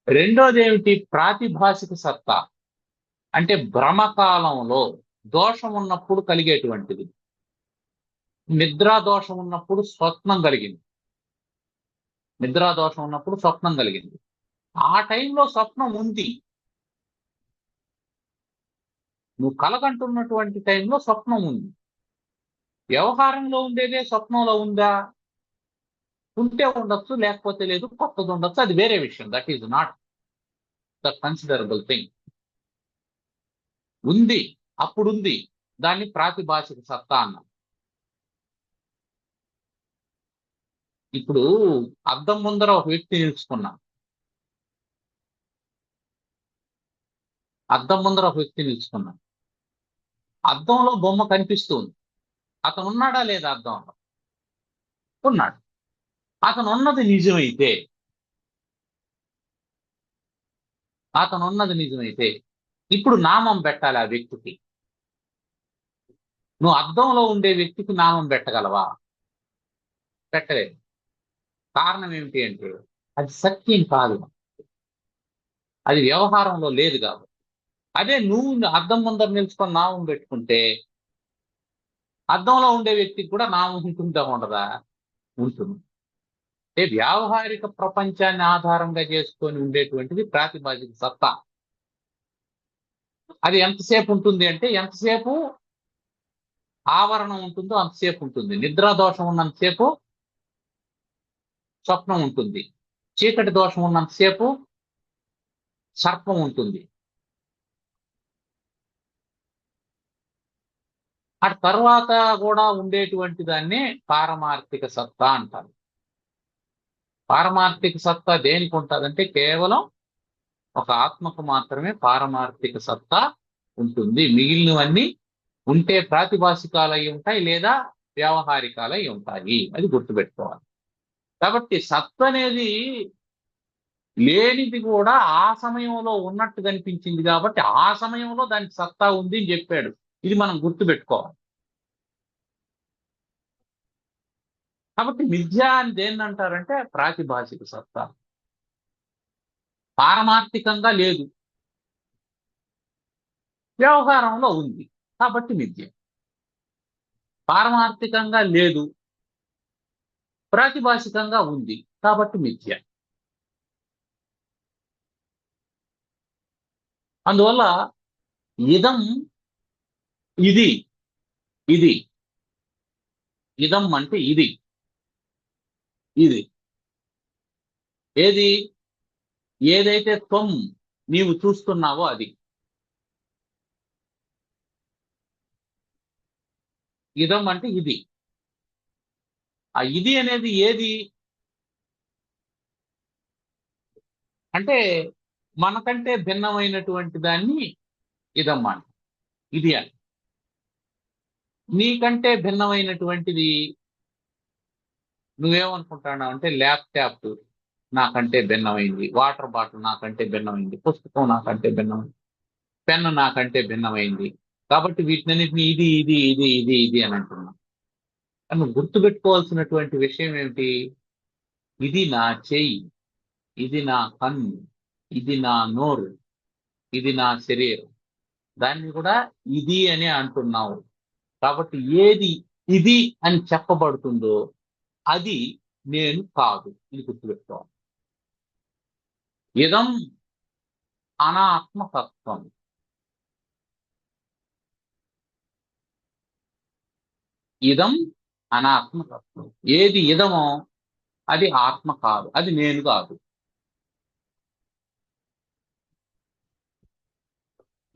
రెండోది ఏమిటి? ప్రాతిభాసిక సత్తా. అంటే భ్రమకాలంలో దోషం ఉన్నప్పుడు కలిగేటువంటిది. నిద్రా దోషం ఉన్నప్పుడు స్వప్నం కలిగింది, నిద్రా దోషం ఉన్నప్పుడు స్వప్నం కలిగింది. ఆ టైంలో స్వప్నం ఉంది, నువ్వు కలగంటున్నటువంటి టైంలో స్వప్నం ఉంది. వ్యవహారంలో ఉండేదే స్వప్నంలో ఉందా? ఉంటే ఉండొచ్చు, లేకపోతే లేదు, కొత్తది ఉండొచ్చు, అది వేరే విషయం. That is not the considerable thing. ఉంది, అప్పుడుంది, దాన్ని ప్రాతిభాసిక సత్తా అన్నాం. ఇప్పుడు అద్దం ముందర ఒక వ్యక్తి నిలుచుకున్నాం, అద్దం ముందర ఒక వ్యక్తి నిలుచుకున్నాం, అద్దంలో బొమ్మ కనిపిస్తుంది, అతను ఉన్నాడా లేదా? అద్దంలో ఉన్నాడు. అతను ఉన్నది నిజమైతే, అతను ఉన్నది నిజమైతే ఇప్పుడు నామం పెట్టాలి ఆ వ్యక్తికి. నువ్వు అద్దంలో ఉండే వ్యక్తికి నామం పెట్టగలవా? పెట్టలేదు. కారణం ఏమిటి అంటే అది సత్యం కాదు, అది వ్యవహారంలో లేదు కాబట్టి. అదే నువ్వు అద్దం ముందర నిలుచుకొని నామం పెట్టుకుంటే అద్దంలో ఉండే వ్యక్తికి కూడా నామం ఉంటుందా ఉండదా? ఉంటుంది. అంటే వ్యావహారిక ప్రపంచాన్ని ఆధారంగా చేసుకొని ఉండేటువంటిది ప్రాతిభాసిక సత్తా. అది ఎంతసేపు ఉంటుంది అంటే ఎంతసేపు ఆవరణం ఉంటుందో అంతసేపు ఉంటుంది. నిద్రా దోషం ఉన్నంతసేపు స్వప్నం ఉంటుంది, చీకటి దోషం ఉన్నంతసేపు సర్పం ఉంటుంది. ఆ తర్వాత కూడా ఉండేటువంటి దాన్ని పారమార్థిక సత్తా అంటారు. పారమార్థిక సత్తా దేనికి ఉంటుందంటే కేవలం ఒక ఆత్మకు మాత్రమే పారమార్థిక సత్తా ఉంటుంది. మిగిలినవన్నీ ఉంటే ప్రాతిభాసికాలై ఉంటాయి, లేదా వ్యావహారికాలై ఉంటాయి. అది గుర్తుపెట్టుకోవాలి. కాబట్టి సత్ అనేది లేనిది కూడా ఆ సమయంలో ఉన్నట్టు కనిపించింది కాబట్టి ఆ సమయంలో దానికి సత్తా ఉంది అని చెప్పాడు. ఇది మనం గుర్తుపెట్టుకోవాలి. కాబట్టి మిథ్య అని దేన్ని అంటారంటే ప్రాతిభాసిక సత్తా. పారమార్థికంగా లేదు, వ్యవహారంలో ఉంది కాబట్టి మిథ్య. పారమార్థికంగా లేదు, ప్రాతిభాషికంగా ఉంది కాబట్టి మిథ్య. అందువల్ల ఇదం, ఇది, ఇది, ఇదం అంటే ఇది, ఇది ఏది, ఏదైతే త్వం నీవు చూస్తున్నావో అది. ఇదం అంటే ఇది. ఆ ఇది అనేది ఏది అంటే మనకంటే భిన్నమైనటువంటి దాన్ని ఇదం అంటే, ఇది అని. నీకంటే భిన్నమైనటువంటిది నువ్వేమనుకుంటున్నావు అంటే ల్యాప్టాప్ నాకంటే భిన్నమైంది, వాటర్ బాటిల్ నాకంటే భిన్నమైంది, పుస్తకం నాకంటే భిన్నమైంది, పెన్ను నాకంటే భిన్నమైంది, కాబట్టి వీటినన్నిటిని ఇది ఇది ఇది ఇది ఇది అని అంటున్నాం. కానీ గుర్తుపెట్టుకోవాల్సినటువంటి విషయం ఏమిటి? ఇది నా చెయ్యి, ఇది నా కన్ను, ఇది నా నోరు, ఇది నా శరీరం, దాన్ని కూడా ఇది అని అంటున్నావు. కాబట్టి ఏది ఇది అని చెప్పబడుతుందో అది నేను కాదు, ఇది గుర్తుపెట్టుకోవాలి. ఇదం అనాత్మతత్వం. ఇదం అనాత్మతత్వం. ఏది ఇదమో అది ఆత్మ కాదు, అది నేను కాదు.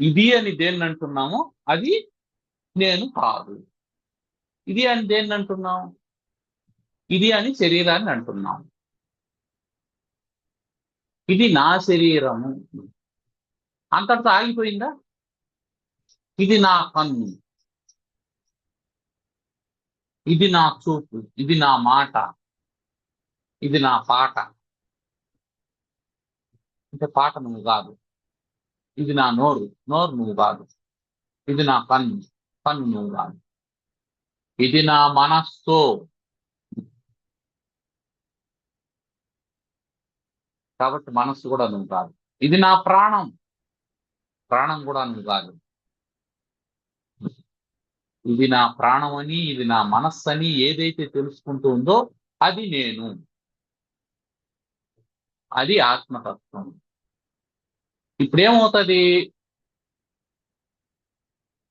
ఇది అని దేన్ని అంటున్నామో అది నేను కాదు. ఇది అని దేన్ని అంటున్నాం? ఇది అని శరీరాన్ని అంటున్నాం. ఇది నా శరీరము అంతటితో ఆగిపోయిందా? ఇది నా కన్ను, ఇది నా చూపు, ఇది నా మాట, ఇది నా పాట. అంటే పాట నువ్వు కాదు. ఇది నా నోరు, నోరు నువ్వు కాదు. ఇది నా కన్ను, కన్ను నువ్వు కాదు. ఇది నా మనస్సు, కాబట్టి మనస్సు కూడా నువ్వు కాదు. ఇది నా ప్రాణం, ప్రాణం కూడా నువ్వు కాదు. ఇది నా ప్రాణం అని, ఇది నా మనస్సు అని ఏదైతే తెలుసుకుంటూ ఉందో అది నేను, అది ఆత్మతత్వం. ఇప్పుడేమవుతుంది?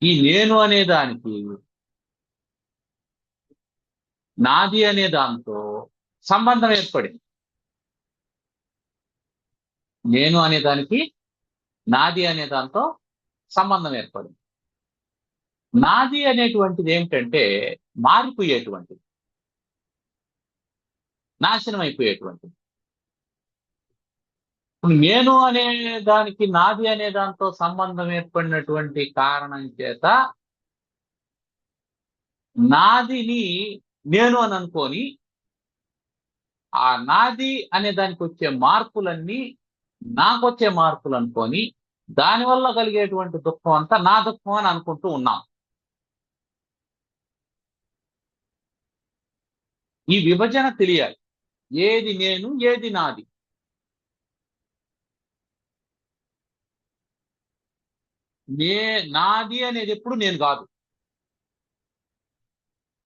ఈ నేను అనే దానికి నాది అనే దాంతో సంబంధం ఏర్పడింది. నేను అనే దానికి నాది అనే దాంతో సంబంధం ఏర్పడింది. నాది అనేటువంటిది ఏమిటంటే మారిపోయేటువంటిది, నాశనం అయిపోయేటువంటిది. ఇప్పుడు నేను అనే దానికి నాది అనే దాంతో సంబంధం ఏర్పడినటువంటి కారణం చేత నాదిని నేను అని అనుకొని ఆ నాది అనే దానికి వచ్చే మార్పులన్నీ నాకు వచ్చే మార్పులు అనుకొని దానివల్ల కలిగేటువంటి దుఃఖం అంతా నా దుఃఖం అని అనుకుంటూ ఉన్నాం. ఈ విభజన తెలియాలి. ఏది నేను, ఏది నాది. నాది అనేది ఎప్పుడు నేను కాదు,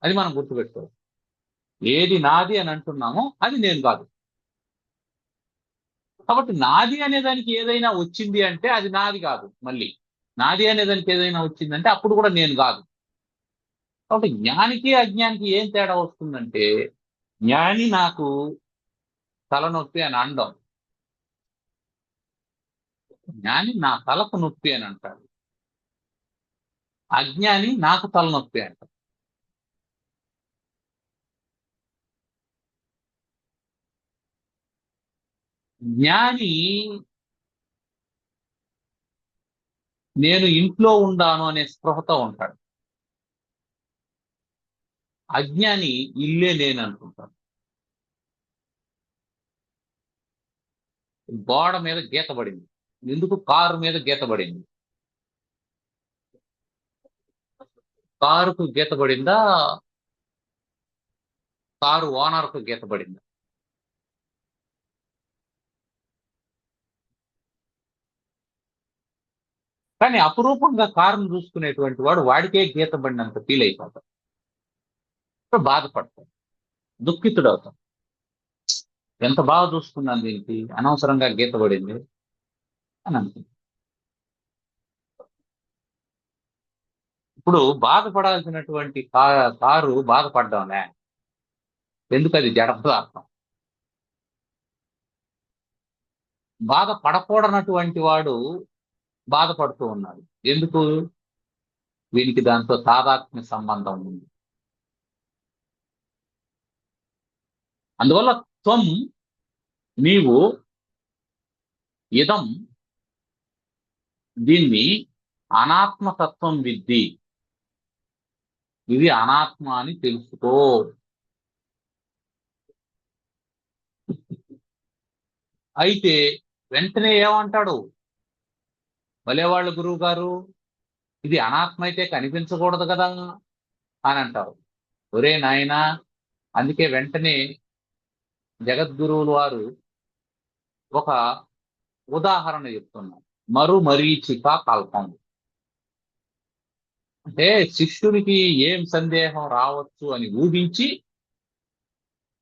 అది మనం గుర్తుపెట్టుకోవాలి. ఏది నాది అని అంటున్నామో అది నేను కాదు. కాబట్టి నాది అనే దానికి ఏదైనా వచ్చింది అంటే అది నాది కాదు. మళ్ళీ నాది అనే దానికి ఏదైనా వచ్చిందంటే అప్పుడు కూడా నేను కాదు. కాబట్టి జ్ఞానికి అజ్ఞానికి ఏం తేడా వస్తుందంటే జ్ఞాని నాకు తలనొప్పి అని అనడం, జ్ఞాని నా తలకు నొప్పి అని అంటాడు. అజ్ఞాని నాకు తలనొప్పి అంటాడు. జ్ఞాని నేను ఇంట్లో ఉండాను అనే స్పృహతో ఉంటాడు. అజ్ఞాని ఇల్లే నేను అనుకుంటాడు. గోడ మీద గీత పడింది, ఎందుకు? కారు మీద గీత పడింది. కారుకు గీత పడిందా, కారు ఓనర్కు గీత పడిందా? కానీ అపురూపంగా కారును చూసుకునేటువంటి వాడు వాడికే గీత పడినంత ఫీల్ అయిపోతాడు, బాధపడతాడు, దుఃఖితుడు అవుతాడు. ఎంత బాగా చూసుకున్నాను, దీనికి అనవసరంగా గీత పడింది అని అనుకుంటాడు. ఇప్పుడు బాధపడాల్సినటువంటి కారు బాధపడ్డాంలే, ఎందుకు? అది జడ పదార్థం. బాధపడకూడనటువంటి వాడు బాధపడుతూ ఉన్నాడు, ఎందుకు? వీనికి దాంతో తాదాత్మ్య సంబంధం ఉంది. అందువల్ల త్వం, నీవు, ఇదం, దీన్ని అనాత్మతత్వం విద్ది, ఇది అనాత్మ అని తెలుసుకో. అయితే వెంటనే ఏమంటాడు భలేవాళ్ళు గురువు గారు, ఇది అనాత్మ అయితే కనిపించకూడదు కదా అని అంటారు. ఒరే నాయనా, అందుకే వెంటనే జగద్గురువులు వారు ఒక ఉదాహరణ చెప్తున్నారు. మరీచిక కల్పం. అంటే శిష్యునికి ఏం సందేహం రావచ్చు అని ఊహించి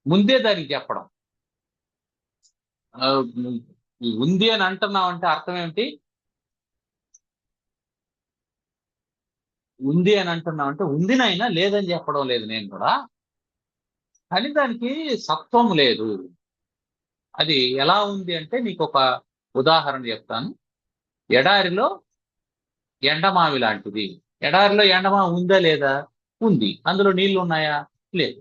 ముందే దానికి చెప్పడం. ఉంది అని అంటున్నాం అంటే అర్థం ఏమిటి? ఉంది అని అంటున్నాం అంటే ఉందినైనా లేదని చెప్పడం లేదు నేను కూడా, కానీ దానికి సత్వం లేదు. అది ఎలా ఉంది అంటే నీకు ఒక ఉదాహరణ చెప్తాను. ఎడారిలో ఎండమావి లాంటిది. ఎడారిలో ఎండమావి ఉందా లేదా? ఉంది. అందులో నీళ్లు ఉన్నాయా? లేదు.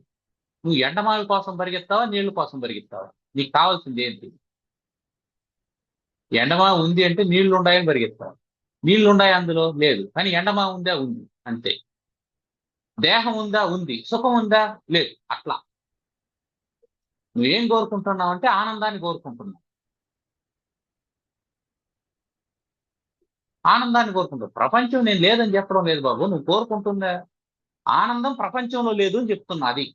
నువ్వు ఎండమావి కోసం పరిగెత్తావా, నీళ్ల కోసం పరిగెత్తావా? నీకు కావాల్సింది ఏంటి? ఎండమావి ఉంది అంటే నీళ్లు ఉన్నాయని పరిగెత్తావా? నీళ్లు ఉన్నాయా? అందులో లేదు. కానీ ఎండమావి ఉందా? ఉంది. అంతే. దేహం ఉందా? ఉంది. సుఖం ఉందా? లేదు. అట్లా నువ్వేం కోరుకుంటున్నావు అంటే ఆనందాన్ని కోరుకుంటున్నావు. ఆనందాన్ని కోరుకుంటావు. ప్రపంచం నేను లేదని చెప్పడం లేదు బాబు, నువ్వు కోరుకుంటుందా ఆనందం ప్రపంచంలో లేదు అని చెప్తున్నా. అది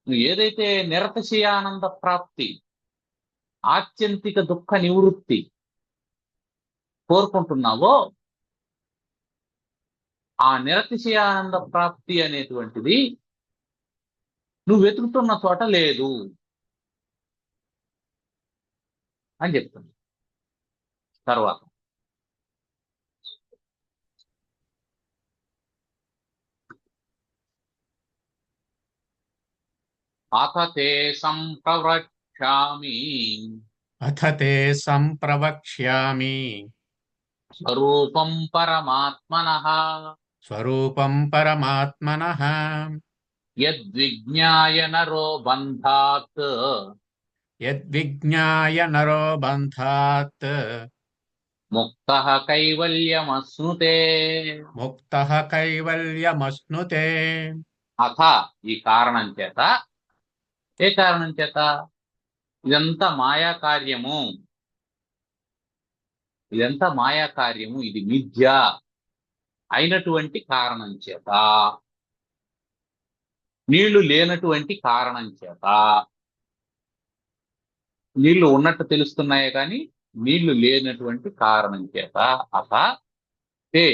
నువ్వు ఏదైతే నిరతిశయానంద ప్రాప్తి, ఆత్యంతిక దుఃఖ నివృత్తి కోరుకుంటున్నావో, ఆ నిరతిశయానంద ప్రాప్తి అనేటువంటిది నువ్వు వెతుకుతున్న చోట లేదు అని చెప్తుంది. తర్వాత అథ తే సంప్రవక్ష్యామి అథ తే సంప్రవక్ష్యామి స్వరూపం పరమాత్మనః స్వరూపం పరమాత్మనః యద్విజ్ఞాయ నరో బంధాత్ యద్విజ్ఞాయ నరో బంధాత్ ముక్తః కైవల్యమశ్నుతే. ముక్తః కైవల్యమశ్నుతే. అథ, ఈ కారణం చేత. ఏ కారణం చేత? ఇదంతా మాయా కార్యము, ఇదంతా మాయా కార్యము, ఇది మిథ్య అయినటువంటి కారణం చేత, నీళ్లు లేనటువంటి కారణం చేత. నీళ్లు ఉన్నట్టు తెలుస్తున్నాయే కానీ నీళ్లు లేనటువంటి కారణం చేత. అథ తే,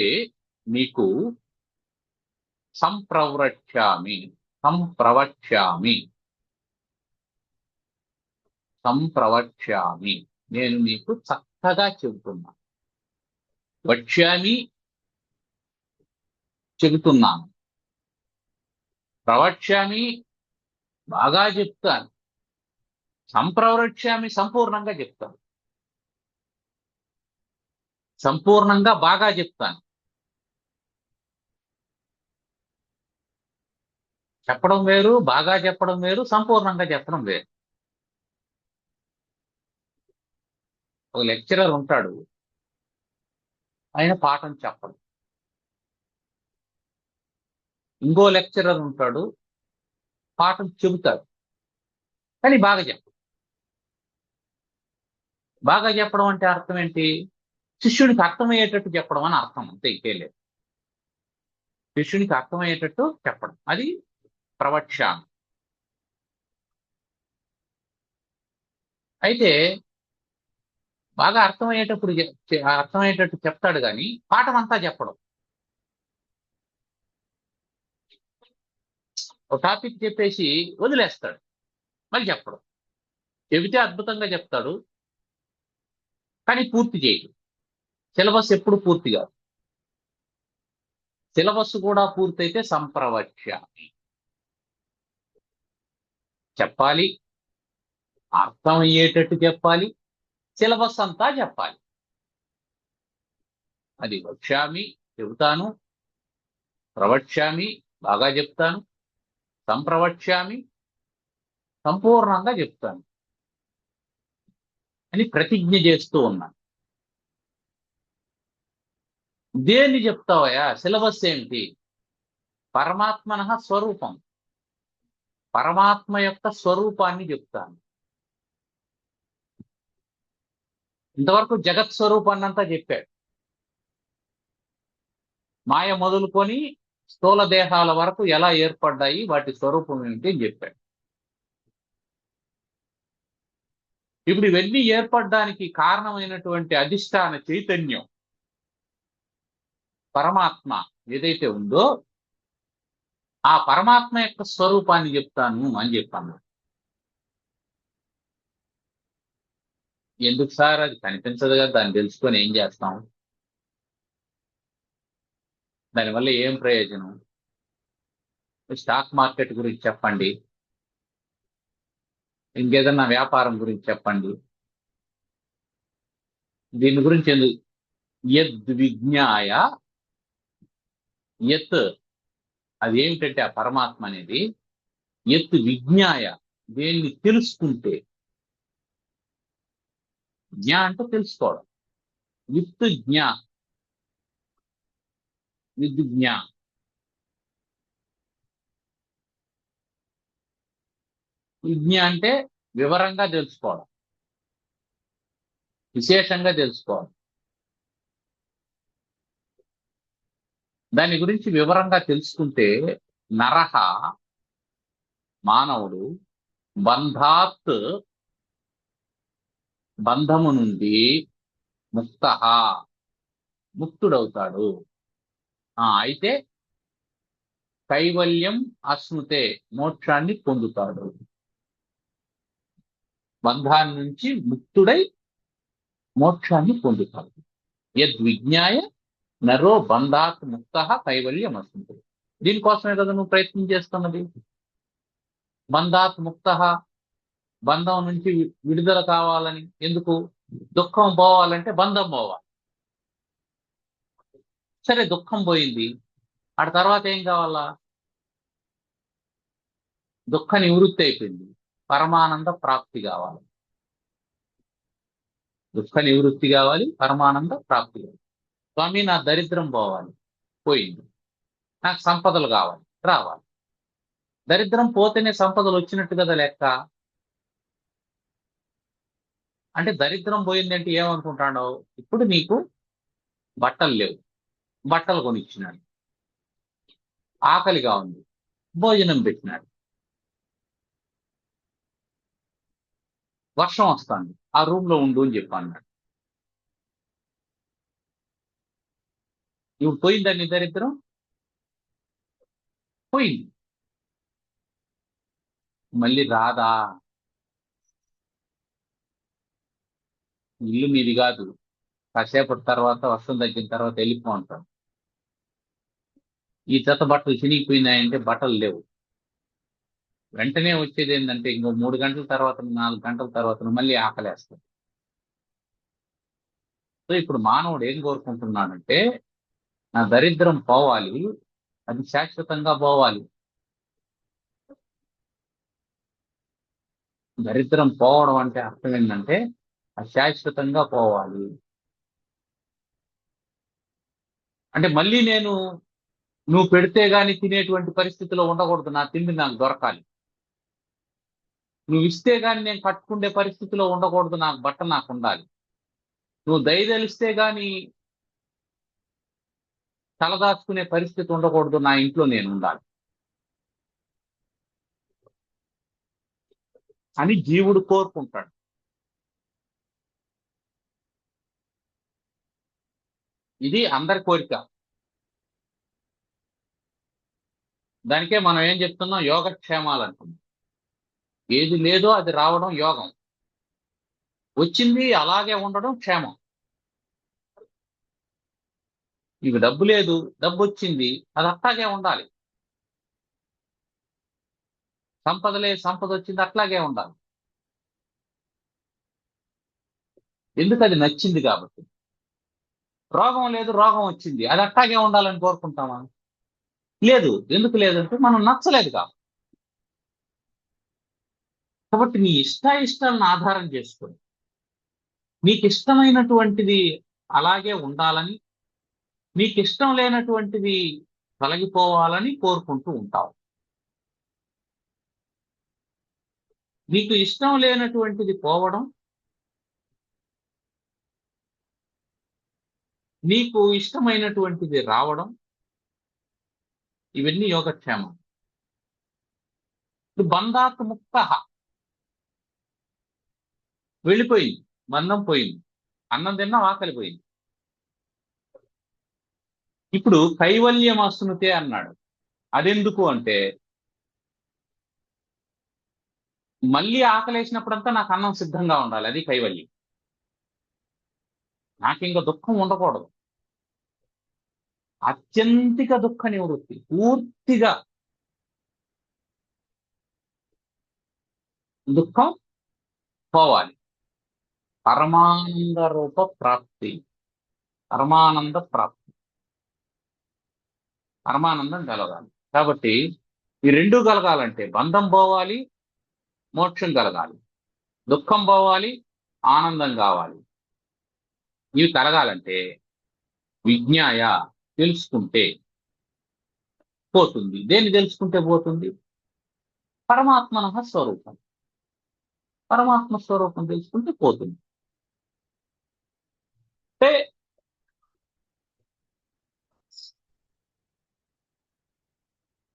నీకు, సంప్రవక్ష్యామి, సంప్రవక్ష్యామి, సంప్రవక్ష్యామి, నేను నీకు చక్కగా చెబుతున్నా. వక్ష్యామి, చెబుతున్నాను. ప్రవక్ష్యామి, బాగా చెప్తాను. సంప్రవక్ష్యామి, సంపూర్ణంగా చెప్తాను. సంపూర్ణంగా బాగా చెప్తాను. చెప్పడం వేరు, బాగా చెప్పడం వేరు, సంపూర్ణంగా చెప్పడం వేరు. ఒక లెక్చరర్ ఉంటాడు, ఆయన పాఠం చెప్పడు. ఇంకో లెక్చరర్ ఉంటాడు, పాఠం చెబుతాడు, కానీ బాగా చెప్పడు. బాగా చెప్పడం అంటే అర్థం ఏంటి? శిష్యునికి అర్థమయ్యేటట్టు చెప్పడం అని అర్థం, అంతే, ఇంకేలేదు. శిష్యునికి అర్థమయ్యేటట్టు చెప్పడం, అది ప్రవక్ష్యామి. అయితే బాగా అర్థమయ్యేటట్టు చెప్తాడు కానీ పాఠం అంతా చెప్పడం. ఒక టాపిక్ చెప్పేసి వదిలేస్తాడు, మళ్ళీ చెప్పడం. చెబితే అద్భుతంగా చెప్తాడు కానీ పూర్తి చేయడు. సిలబస్ ఎప్పుడు పూర్తి కాదు. సిలబస్ కూడా పూర్తయితే సంప్రవక్ష్యామి, చెప్పాలి, అర్థమయ్యేటట్టు చెప్పాలి, సిలబస్ అంతా చెప్పాలి. అది వక్ష్యామి, చెబుతాను, ప్రవక్ష్యామి, బాగా చెప్తాను, సంప్రవక్ష్యామి, సంపూర్ణంగా చెప్తాను అని ప్రతిజ్ఞ చేస్తూ ఉన్నాను. దేన్ని చెప్తావయ్యా? సిలబస్ ఏమిటి? పరమాత్మన స్వరూపం, పరమాత్మ యొక్క స్వరూపాన్ని చెప్తాను. ఇంతవరకు జగత్ స్వరూపాన్నంతా చెప్పాడు. మాయ మొదలుకొని స్థూల దేహాల వరకు ఎలా ఏర్పడ్డాయి, వాటి స్వరూపం ఏమిటి అని చెప్పాడు. ఇప్పుడు ఇవన్నీ ఏర్పడడానికి కారణమైనటువంటి అధిష్టాన చైతన్యం పరమాత్మ ఏదైతే ఉందో ఆ పరమాత్మ యొక్క స్వరూపాన్ని చెప్తాను అని చెప్పాను. ఎందుకు సార్? అది కనిపించదు కదా, దాన్ని తెలుసుకొని ఏం చేస్తాం? దానివల్ల ఏం ప్రయోజనం? స్టాక్ మార్కెట్ గురించి చెప్పండి, ఇంకేదన్నా వ్యాపారం గురించి చెప్పండి, దీని గురించి ఎందుకు? యద్విజ్ఞాయ, యత్ అది ఏమిటంటే ఆ పరమాత్మ అనేది, యత్ విజ్ఞాయ దేన్ని తెలుసుకుంటే, జ్ఞా అంటే తెలుసుకోవడం, విత్ జ్ఞా, విజ్ఞా, విజ్ఞ అంటే వివరంగా తెలుసుకోవడం, విశేషంగా తెలుసుకోవడం. దాని గురించి వివరంగా తెలుసుకుంటే నరహ మానవుడు బంధాత్ బంధము నుండి ముక్త ముక్తుడవుతాడు. అయితే కైవల్యం అశ్నుతే మోక్షాన్ని పొందుతాడు. బంధాన్ని నుంచి ముక్తుడై మోక్షాన్ని పొందుతాడు. యద్విజ్ఞాయ నరో బంధాత్ ముక్త కైవల్యం అశ్నుతే. దీనికోసమే కదా నువ్వు ప్రయత్నం చేస్తున్నది. బంధాత్ ముక్త, బంధం నుంచి విడుదల కావాలని. ఎందుకు? దుఃఖం పోవాలంటే బంధం పోవాలి. సరే, దుఃఖం పోయింది, ఆ తర్వాత ఏం కావాలా? దుఃఖ నివృత్తి అయిపోయింది, పరమానంద ప్రాప్తి కావాలి. దుఃఖ నివృత్తి కావాలి, పరమానంద ప్రాప్తి కావాలి. స్వామి, నా దరిద్రం పోవాలి, పోయింది. నాకు సంపదలు కావాలి, రావాలి. దరిద్రం పోతేనే సంపదలు వచ్చినట్టు కదా లెక్క. అంటే దరిద్రం పోయిందంటే ఏమనుకుంటాడో, ఇప్పుడు నీకు బట్టలు లేవు, బట్టలు కొనిచ్చినాడు. ఆకలిగా ఉంది, భోజనం పెట్టినాడు. వర్షం వస్తుంది, ఆ రూమ్ లో ఉండు అని చెప్పి అన్నాడు. ఇప్పుడు పోయిందని దరిద్రం పోయింది, మళ్ళీ రాదా? ఇల్లు మీది కాదు, కాసేపటి తర్వాత వర్షం తగ్గిన తర్వాత వెళ్ళిపో అంటాం. ఈ జత బట్టలు చినిగిపోయినాయంటే బట్టలు లేవు. వెంటనే వచ్చేది ఏంటంటే ఇంకో 3 గంటల తర్వాత, 4 గంటల తర్వాత మళ్ళీ ఆకలేస్తుంది. సో ఇప్పుడు మానవుడు ఏం కోరుకుంటున్నాడంటే, నా దరిద్రం పోవాలి, అది శాశ్వతంగా పోవాలి. దరిద్రం పోవడం అంటే అర్థం ఏంటంటే అది శాశ్వతంగా పోవాలి. అంటే మళ్ళీ నేను నువ్వు పెడితే గాని తినేటువంటి పరిస్థితిలో ఉండకూడదు, నా తిండి నాకు దొరకాలి. నువ్వు ఇస్తే గాని నేను కట్టుకునే పరిస్థితిలో ఉండకూడదు, నాకు బట్ట నాకు ఉండాలి. నువ్వు దయదలిస్తే గాని తలదాచుకునే పరిస్థితి ఉండకూడదు, నా ఇంట్లో నేను ఉండాలి అని జీవుడు కోరుకుంటాడు. ఇది అందరి కోరిక. దానికే మనం ఏం చెప్తున్నాం, యోగక్షేమాలు అంటున్నాం. ఏది లేదో అది రావడం యోగం, వచ్చింది అలాగే ఉండడం క్షేమం. నీకు డబ్బు లేదు, డబ్బు వచ్చింది, అది అట్లాగే ఉండాలి. సంపద లేదు, సంపద వచ్చింది, అట్లాగే ఉండాలి. ఎందుకు? అది నచ్చింది కాబట్టి. రోగం లేదు, రోగం వచ్చింది, అది అట్లాగే ఉండాలని కోరుకుంటామా? లేదు. ఎందుకు లేదంటే మనం నచ్చలేదు కాబట్టి. కాబట్టి నీ ఇష్టాయిష్టాలను ఆధారం చేసుకొని నీకు ఇష్టమైనటువంటిది అలాగే ఉండాలని, నీకు ఇష్టం లేనటువంటిది తొలగిపోవాలని కోరుకుంటూ ఉంటావు. నీకు ఇష్టం లేనటువంటిది పోవడం, నీకు ఇష్టమైనటువంటిది రావడం, ఇవన్నీ యోగక్షేమం. బంధాత్ ముక్త, వెళ్ళిపోయింది, బంధం పోయింది, అన్నం తిన్నా ఆకలి పోయింది. ఇప్పుడు కైవల్యం అశ్నుతే అన్నాడు. అదెందుకు అంటే, మళ్ళీ ఆకలేసినప్పుడంతా నాకు అన్నం సిద్ధంగా ఉండాలి, అది కైవల్యం. నాకు ఇంకా దుఃఖం ఉండకూడదు. అత్యంతిక దుఃఖ నివృత్తి, పూర్తిగా దుఃఖం పోవాలి. పరమానంద రూప ప్రాప్తి, పరమానంద ప్రాప్తి, పరమానందం కలగాలి. కాబట్టి ఈ రెండు కలగాలంటే బంధం పోవాలి, మోక్షం కలగాలి. దుఃఖం పోవాలి, ఆనందం కావాలి. ఇవి కలగాలంటే విజ్ఞాయ, తెలుసుకుంటే పోతుంది. దేన్ని తెలుసుకుంటే పోతుంది? పరమాత్మన స్వరూపం. పరమాత్మ స్వరూపం తెలుసుకుంటే పోతుంది. అంటే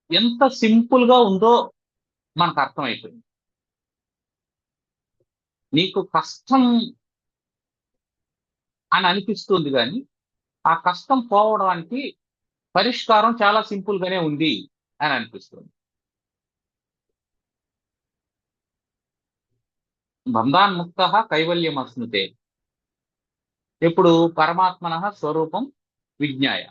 ఎంత సింపుల్ గా ఉందో మనకు అర్థమైపోయింది. నీకు కష్టం అని అనిపిస్తుంది, కానీ ఆ కష్టం పోవడానికి పరిష్కారం చాలా సింపుల్ గానే ఉంది అని అనిపిస్తుంది. బంధాన్ముక్త కైవల్యం అశ్నుతే. ఎప్పుడు? పరమాత్మన స్వరూపం విజ్ఞాయ.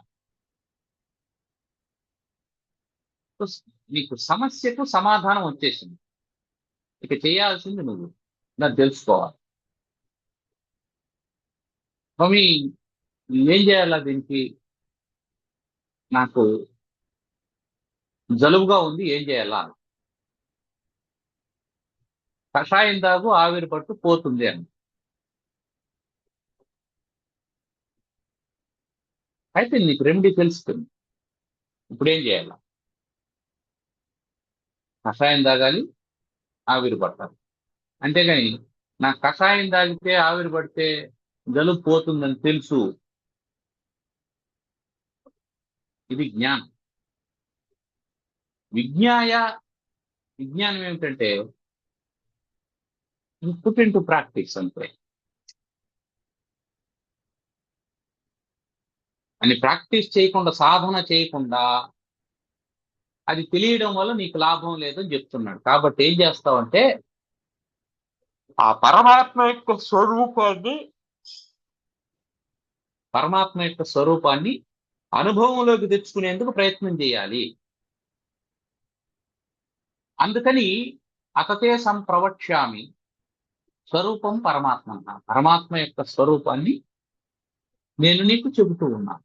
నీకు సమస్యకు సమాధానం వచ్చేసింది. ఇక చేయాల్సింది నువ్వు దాన్ని తెలుసుకోవాలి. స్వామి, ఏం చేయాలా దీనికి? నాకు జలుబుగా ఉంది, ఏం చేయాలా? కషాయం తాగు, ఆవిరి పట్టు, పోతుంది అని. అయితే నీకు రెమెడీ తెలుస్తుంది. ఇప్పుడు ఏం చేయాలా? కషాయం తాగాలి, ఆవిరి పట్టాలి. అంతేగాని నాకు కషాయం తాగితే ఆవిరి పడితే జలుబు పోతుందని తెలుసు, ఇది జ్ఞానం. విజ్ఞానం ఏమిటంటే పుట్ ఇన్ టు ప్రాక్టీస్ అంతే. అని ప్రాక్టీస్ చేయకుండా, సాధన చేయకుండా అది తెలియడం వల్ల నీకు లాభం లేదని చెప్తున్నాడు. కాబట్టి ఏం చేస్తావంటే, ఆ పరమాత్మ యొక్క స్వరూపాన్ని అనుభవంలోకి తెచ్చుకునేందుకు ప్రయత్నం చేయాలి. అందుకని అతతే సంప్రవక్ష్యామి స్వరూపం పరమాత్మ. పరమాత్మ యొక్క స్వరూపాన్ని నేను నీకు చెబుతూ ఉన్నాను.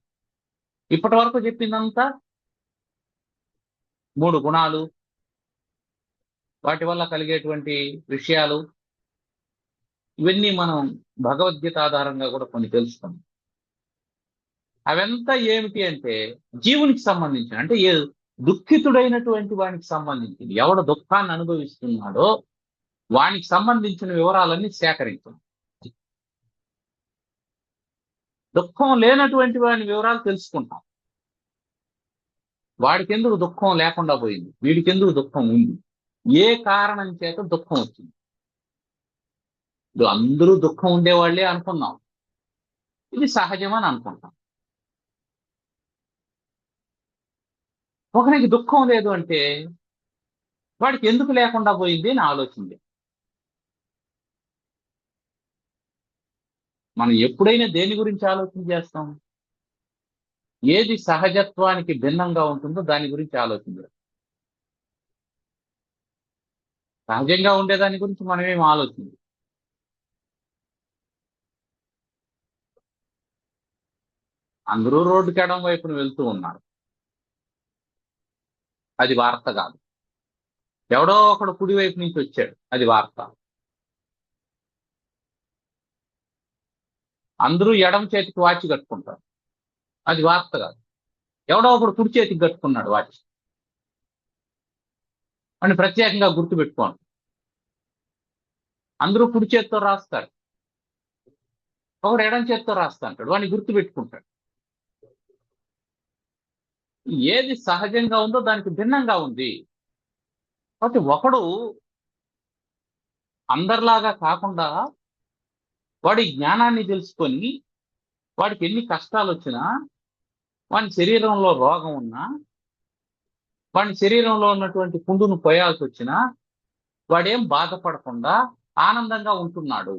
ఇప్పటి వరకు చెప్పిందంతా 3 గుణాలు, వాటి వల్ల కలిగేటువంటి విషయాలు, ఇవన్నీ మనం భగవద్గీత ఆధారంగా కూడా కొన్ని తెలుసుకున్నాం. అవంతా ఏమిటి అంటే జీవునికి సంబంధించిన, అంటే ఏ దుఃఖితుడైనటువంటి వానికి సంబంధించింది. ఎవడు దుఃఖాన్ని అనుభవిస్తున్నాడో వానికి సంబంధించిన వివరాలన్నీ సేకరించాం. దుఃఖం లేనటువంటి వాని వివరాలు తెలుసుకుంటాం. వాడికెందుకు దుఃఖం లేకుండా పోయింది, వీడికెందుకు దుఃఖం ఉంది, ఏ కారణం చేత దుఃఖం వచ్చింది. అందరూ దుఃఖం ఉండేవాళ్లే అనుకున్నాం, ఇది సహజమని అనుకుంటాం. ఒకరికి దుఃఖం లేదు అంటే వాడికి ఎందుకు లేకుండా పోయింది అని ఆలోచింది. మనం ఎప్పుడైనా దేని గురించి ఆలోచన చేస్తాం? ఏది సహజత్వానికి భిన్నంగా ఉంటుందో దాని గురించి ఆలోచించాలి. సహజంగా ఉండేదాని గురించి మనమేం ఆలోచించాలి. అందరూ రోడ్డుకి ఎడం వైపున వెళ్తూ ఉన్నారు, అది వార్త కాదు. ఎవడో ఒకడు కుడి వైపు నుంచి వచ్చాడు, అది వార్త. అందరూ ఎడమ చేతికి వాచ్ కట్టుకుంటారు, అది వార్త కాదు. ఎవడో ఒకడు కుడి చేతికి కట్టుకున్నాడు వాచ్ అని ప్రత్యేకంగా గుర్తుపెట్టుకోండి. అందరూ కుడి చేతితో రాస్తాడు, ఒకడు ఎడం చేతితో రాస్తా అంటాడు, వాడిని గుర్తుపెట్టుకుంటాడు. ఏది సహజంగా ఉందో దానికి భిన్నంగా ఉంది. కాబట్టి ఒకడు అందరిలాగా కాకుండా వాడి జ్ఞానాన్ని తెలుసుకొని వాడికి ఎన్ని కష్టాలు వచ్చినా, వాడి శరీరంలో రోగం ఉన్నా, వాడి శరీరంలో ఉన్నటువంటి పుండును పోయాల్సి వచ్చినా వాడేం బాధపడకుండా ఆనందంగా ఉంటున్నాడు.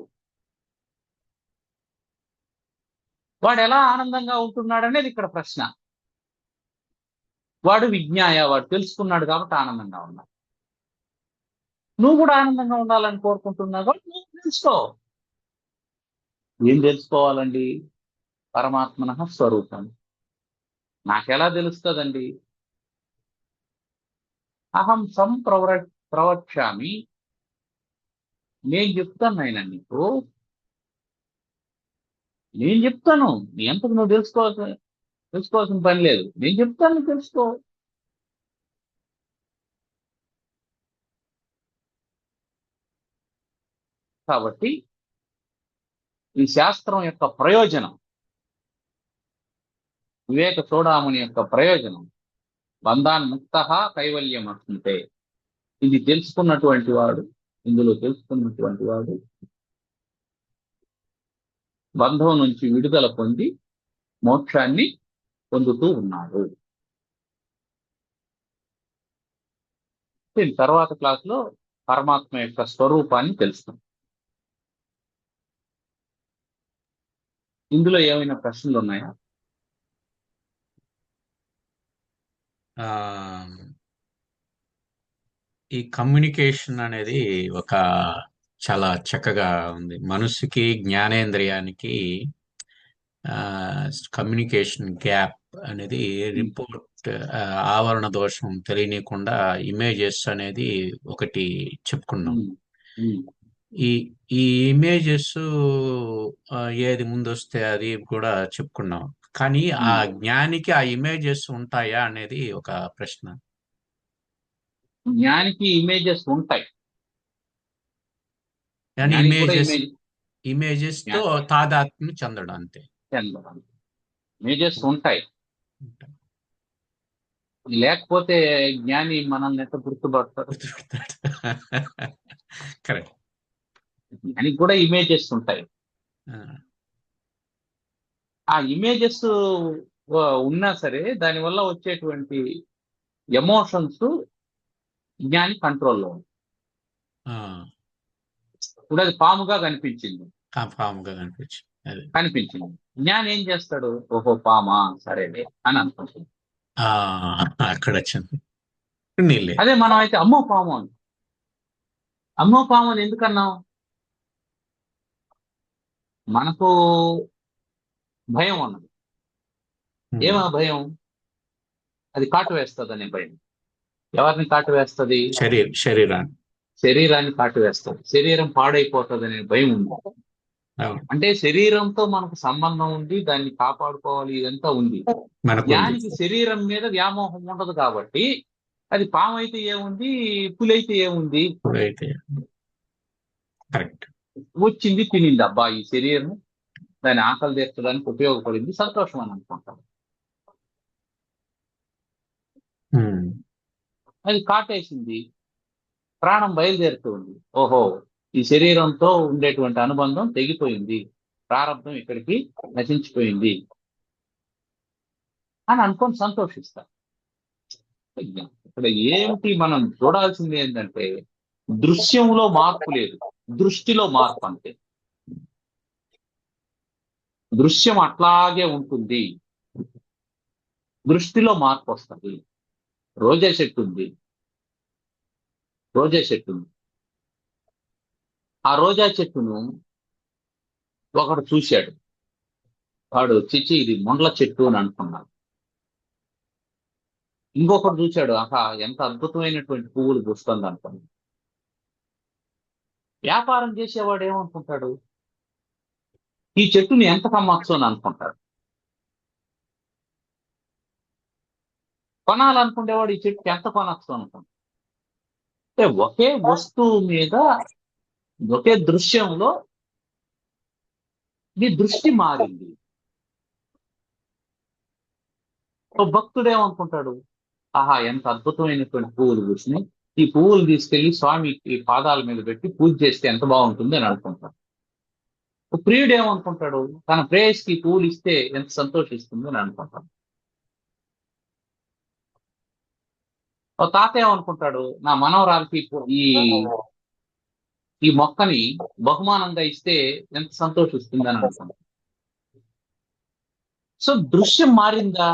వాడు ఎలా ఆనందంగా ఉంటున్నాడు అనేది ఇక్కడ ప్రశ్న. వాడు విజ్ఞాయ, వాడు తెలుసుకున్నాడు కాబట్టి ఆనందంగా ఉన్నాడు. నువ్వు కూడా ఆనందంగా ఉండాలని కోరుకుంటున్నావు కాబట్టి నువ్వు తెలుసుకో. ఏం తెలుసుకోవాలండి? పరమాత్మన స్వరూపం. నాకెలా తెలుస్తుందండి? అహం ప్రవక్ష్యామి, నేను చెప్తాను ఆయన నీకు, నేను చెప్తాను. నీ అంతకు నువ్వు తెలుసుకోవాల్సిన పని లేదు. నేను చెప్తాను, తెలుసుకో. కాబట్టి ఈ శాస్త్రం యొక్క ప్రయోజనం, వివేక చూడామణి యొక్క ప్రయోజనం, బంధాన్ ముక్త కైవల్యం అంటే ఇది తెలుసుకున్నటువంటి వాడు, ఇందులో తెలుసుకున్నటువంటి వాడు బంధం నుంచి విడుదల పొంది మోక్షాన్ని పొందుతూ ఉన్నాడు. దీని తర్వాత క్లాసులో పరమాత్మ యొక్క స్వరూపాన్ని తెలుసుకుందాం. ఇందులో ఏమైనా ప్రశ్నలు ఉన్నాయా? ఈ కమ్యూనికేషన్ అనేది ఒక చాలా చక్కగా ఉంది. మనసుకి, జ్ఞానేంద్రియానికి కమ్యూనికేషన్ గ్యాప్ అనేది రిపోర్ట్, ఆవరణ దోషం తెలియనీయకుండా ఇమేజెస్ అనేది ఒకటి చెప్పుకున్నాం. ఈ ఈ ఇమేజెస్ ఏది ముందొస్తే అది కూడా చెప్పుకున్నాం. కానీ ఆ జ్ఞానికి ఆ ఇమేజెస్ ఉంటాయా అనేది ఒక ప్రశ్న. జ్ఞానికి ఇమేజెస్ ఉంటాయి. కానీ జ్ఞానికి కూడా ఇమేజెస్ తో తాదాత్మ్యం చెందడం అంతే. ఇమేజెస్ ఉంటాయి, లేకపోతే జ్ఞాని మనల్ని ఎంత గుర్తుపడతారు? కరెక్ట్. జ్ఞానికి కూడా ఇమేజెస్ ఉంటాయి. ఆ ఇమేజెస్ ఉన్నా సరే దానివల్ల వచ్చేటువంటి ఎమోషన్స్ జ్ఞాని కంట్రోల్లో ఉంది. ఇప్పుడు అది పాముగా కనిపించింది, జ్ఞాని ఏం చేస్తాడు? ఓహో పామా, సరేలే అని అనుకుంటుంది. అక్కడ వచ్చింది. అదే మనం అయితే అమ్మో పాము అని, అమ్మో పాము అని ఎందుకన్నాం? మనకు భయం ఉన్నది. ఏమా భయం? అది కాటు వేస్తుంది అనే భయం. ఎవరిని కాటు వేస్తుంది? శరీరాన్ని కాటు వేస్తుంది. శరీరం పాడైపోతుంది అనే భయం ఉంది. అంటే శరీరంతో మనకు సంబంధం ఉంది, దాన్ని కాపాడుకోవాలి, ఇదంతా ఉంది. జ్ఞానికి శరీరం మీద వ్యామోహం ఉండదు కాబట్టి అది పాము అయితే ఏముంది, పులి అయితే ఏముంది, వచ్చింది తినింది, అబ్బా ఈ శరీరం దాని ఆకలి తీర్చడానికి ఉపయోగపడింది, సంతోషం అని అనుకుంటాం. అది కాటేసింది, ప్రాణం బయలుదేరుతుంది. ఓహో ఈ శరీరంతో ఉండేటువంటి అనుబంధం తెగిపోయింది, ప్రారంభం ఇక్కడికి నశించిపోయింది అని అనుకొని సంతోషిస్తాం. ఇక్కడ ఏమిటి మనం చూడాల్సింది ఏంటంటే దృశ్యంలో మార్పు లేదు, దృష్టిలో మార్పు అంతే. దృశ్యం అట్లాగే ఉంటుంది, దృష్టిలో మార్పు వస్తుంది. రోజా చెట్టు ఉంది, రోజా చెట్టు ఉంది. ఆ రోజా చెట్టును ఒకడు చూశాడు, వాడు చిచి ఇది ముండ్ల చెట్టు అని అనుకున్నాడు. ఇంకొకడు చూశాడు, ఆహా ఎంత అద్భుతమైనటువంటి పువ్వులు పూస్తుంది అనుకున్నాడు. వ్యాపారం చేసేవాడు ఏమనుకుంటాడు, ఈ చెట్టుని ఎంత కమ్మచ్చు అని అనుకుంటాడు. కొనాలనుకునేవాడు ఈ చెట్టుకి ఎంత కొనచ్చు అనుకుంటాడు. అంటే ఒకే వస్తువు మీద, ఒకే దృశ్యంలో నీ దృష్టి మారింది. ఓ భక్తుడు ఏమనుకుంటాడు, ఆహా ఎంత అద్భుతమైనటువంటి పువ్వులు పూసినాయి, ఈ పువ్వులు తీసుకెళ్లి స్వామికి పాదాల మీద పెట్టి పూజ చేస్తే ఎంత బాగుంటుంది అని అనుకుంటాడు. ఓ ప్రియుడు ఏమనుకుంటాడు, తన ప్రేయస్కి పువ్వులు ఇస్తే ఎంత సంతోషిస్తుంది అని అనుకుంటాడు. ఓ తాత ఏమనుకుంటాడు, నా మనవరాలకి ఈ ఈ మొక్కని బహుమానంగా ఇస్తే ఎంత సంతోషిస్తుంది అని అనుకుంటాడు. సో దృశ్యం మారిందా?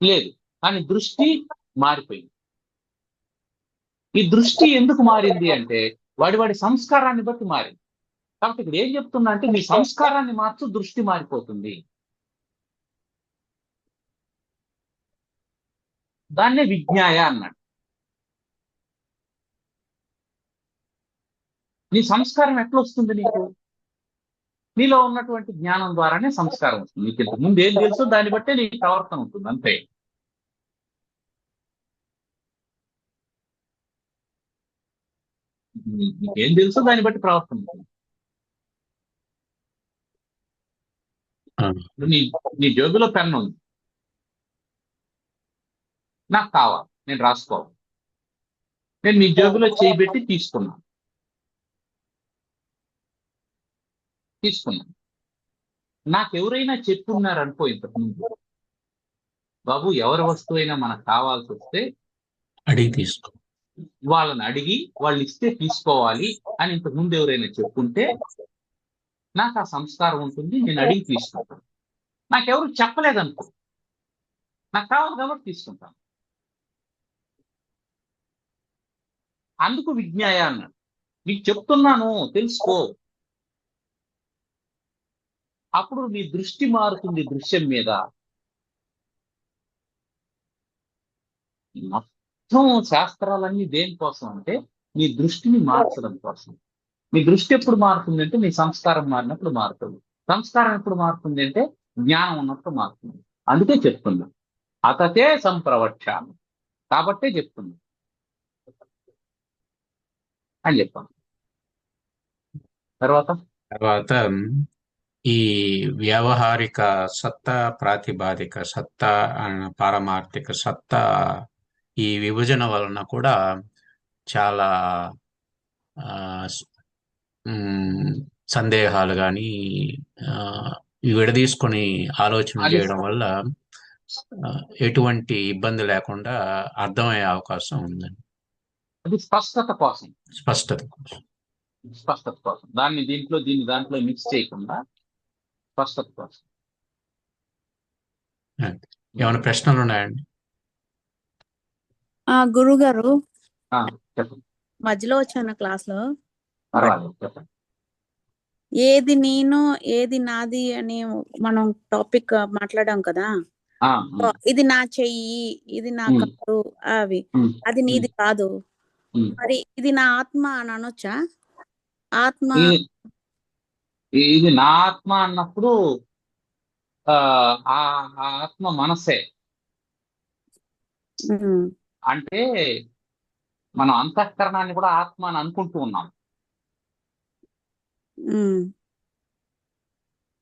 లేదు, కానీ దృష్టి మారిపోయింది. ఈ దృష్టి ఎందుకు మారింది అంటే వాడి సంస్కారాన్ని బట్టి మారింది. కాబట్టి ఇక్కడ ఏం చెప్తున్నా అంటే నీ సంస్కారాన్ని మార్చు, దృష్టి మారిపోతుంది. దాన్నే విజ్ఞాయ అన్నాడు. నీ సంస్కారం ఎట్లా వస్తుంది నీకు? నీలో ఉన్నటువంటి జ్ఞానం ద్వారానే సంస్కారం వస్తుంది. నీకు ఇంతకు ముందు ఏం తెలుసో దాన్ని బట్టే నీ ప్రవర్తన ఉంటుంది, అంతే. నీకేం తెలుసో దాన్ని బట్టి ప్రవర్తన ఉంటుంది. నీ నీ జోబులో పెన్ను ఉంది, నాకు కావాలి, నేను రాసుకోవాలి. నేను నీ జోబులో చేయి పెట్టి తీసుకున్నాను. నాకు ఎవరైనా చెప్పున్నారనుకో ఇంతకు ముందు, బాబు ఎవరి వస్తువు అయినా మనకు కావాల్సి వస్తే అడిగి తీసుకో, వాళ్ళని అడిగి వాళ్ళు ఇస్తే తీసుకోవాలి అని ఇంతకు ముందు ఎవరైనా చెప్పుంటే నాకు ఆ సంస్కారం ఉంటుంది, నేను అడిగి తీసుకుంటాను. నాకెవరు చెప్పలేదనుకో, నాకు కావాలి కాబట్టి తీసుకుంటాను. అందుకు విజ్ఞాయ అన్నాడు. నీకు చెప్తున్నాను తెలుసుకో, అప్పుడు నీ దృష్టి మారుతుంది దృశ్యం మీద. మొత్తం శాస్త్రాలన్నీ దేనికోసం అంటే నీ దృష్టిని మార్చడం కోసం. నీ దృష్టి ఎప్పుడు మారుతుంది అంటే నీ సంస్కారం మారినప్పుడు మారుతుంది. సంస్కారం ఎప్పుడు మారుతుంది అంటే జ్ఞానం ఉన్నప్పుడు మారుతుంది. అందుకే చెప్తున్నా, అతతే సంప్రవక్షామి, కాబట్టే చెప్తున్నా అని చెప్పాను. తర్వాత ఈ వ్యావహారిక సత్తా, ప్రాతిభాదిక సత్తా, పారమార్థిక సత్తా, ఈ విభజన వలన కూడా చాలా సందేహాలు కానీ విడదీసుకొని ఆలోచన చేయడం వల్ల ఎటువంటి ఇబ్బంది లేకుండా అర్థమయ్యే అవకాశం ఉందండి. అది స్పష్టత కోసం, స్పష్టత కోసం దాన్ని దాంట్లో మిక్స్ చేయకుండా స్పష్టత కోసం. ఏమైనా ప్రశ్నలు ఉన్నాయండి? గురువు గారు, చెప్పండి. మధ్యలో వచ్చాను క్లాస్ లో. పర్వాలేదు, చెప్పండి. ఏది నేను ఏది నాది అని మనం టాపిక్ మాట్లాడాం కదా. ఇది నా చెయ్యి, ఇది నా కాదు, అవి అది నీది కాదు. మరి ఇది నా ఆత్మ అని అనొచ్చా? ఆత్మ ఇది నా ఆత్మ అన్నప్పుడు ఆ ఆత్మ మనసే. అంటే మనం అంతఃకరణాన్ని కూడా ఆత్మ అని అనుకుంటూ ఉన్నాం.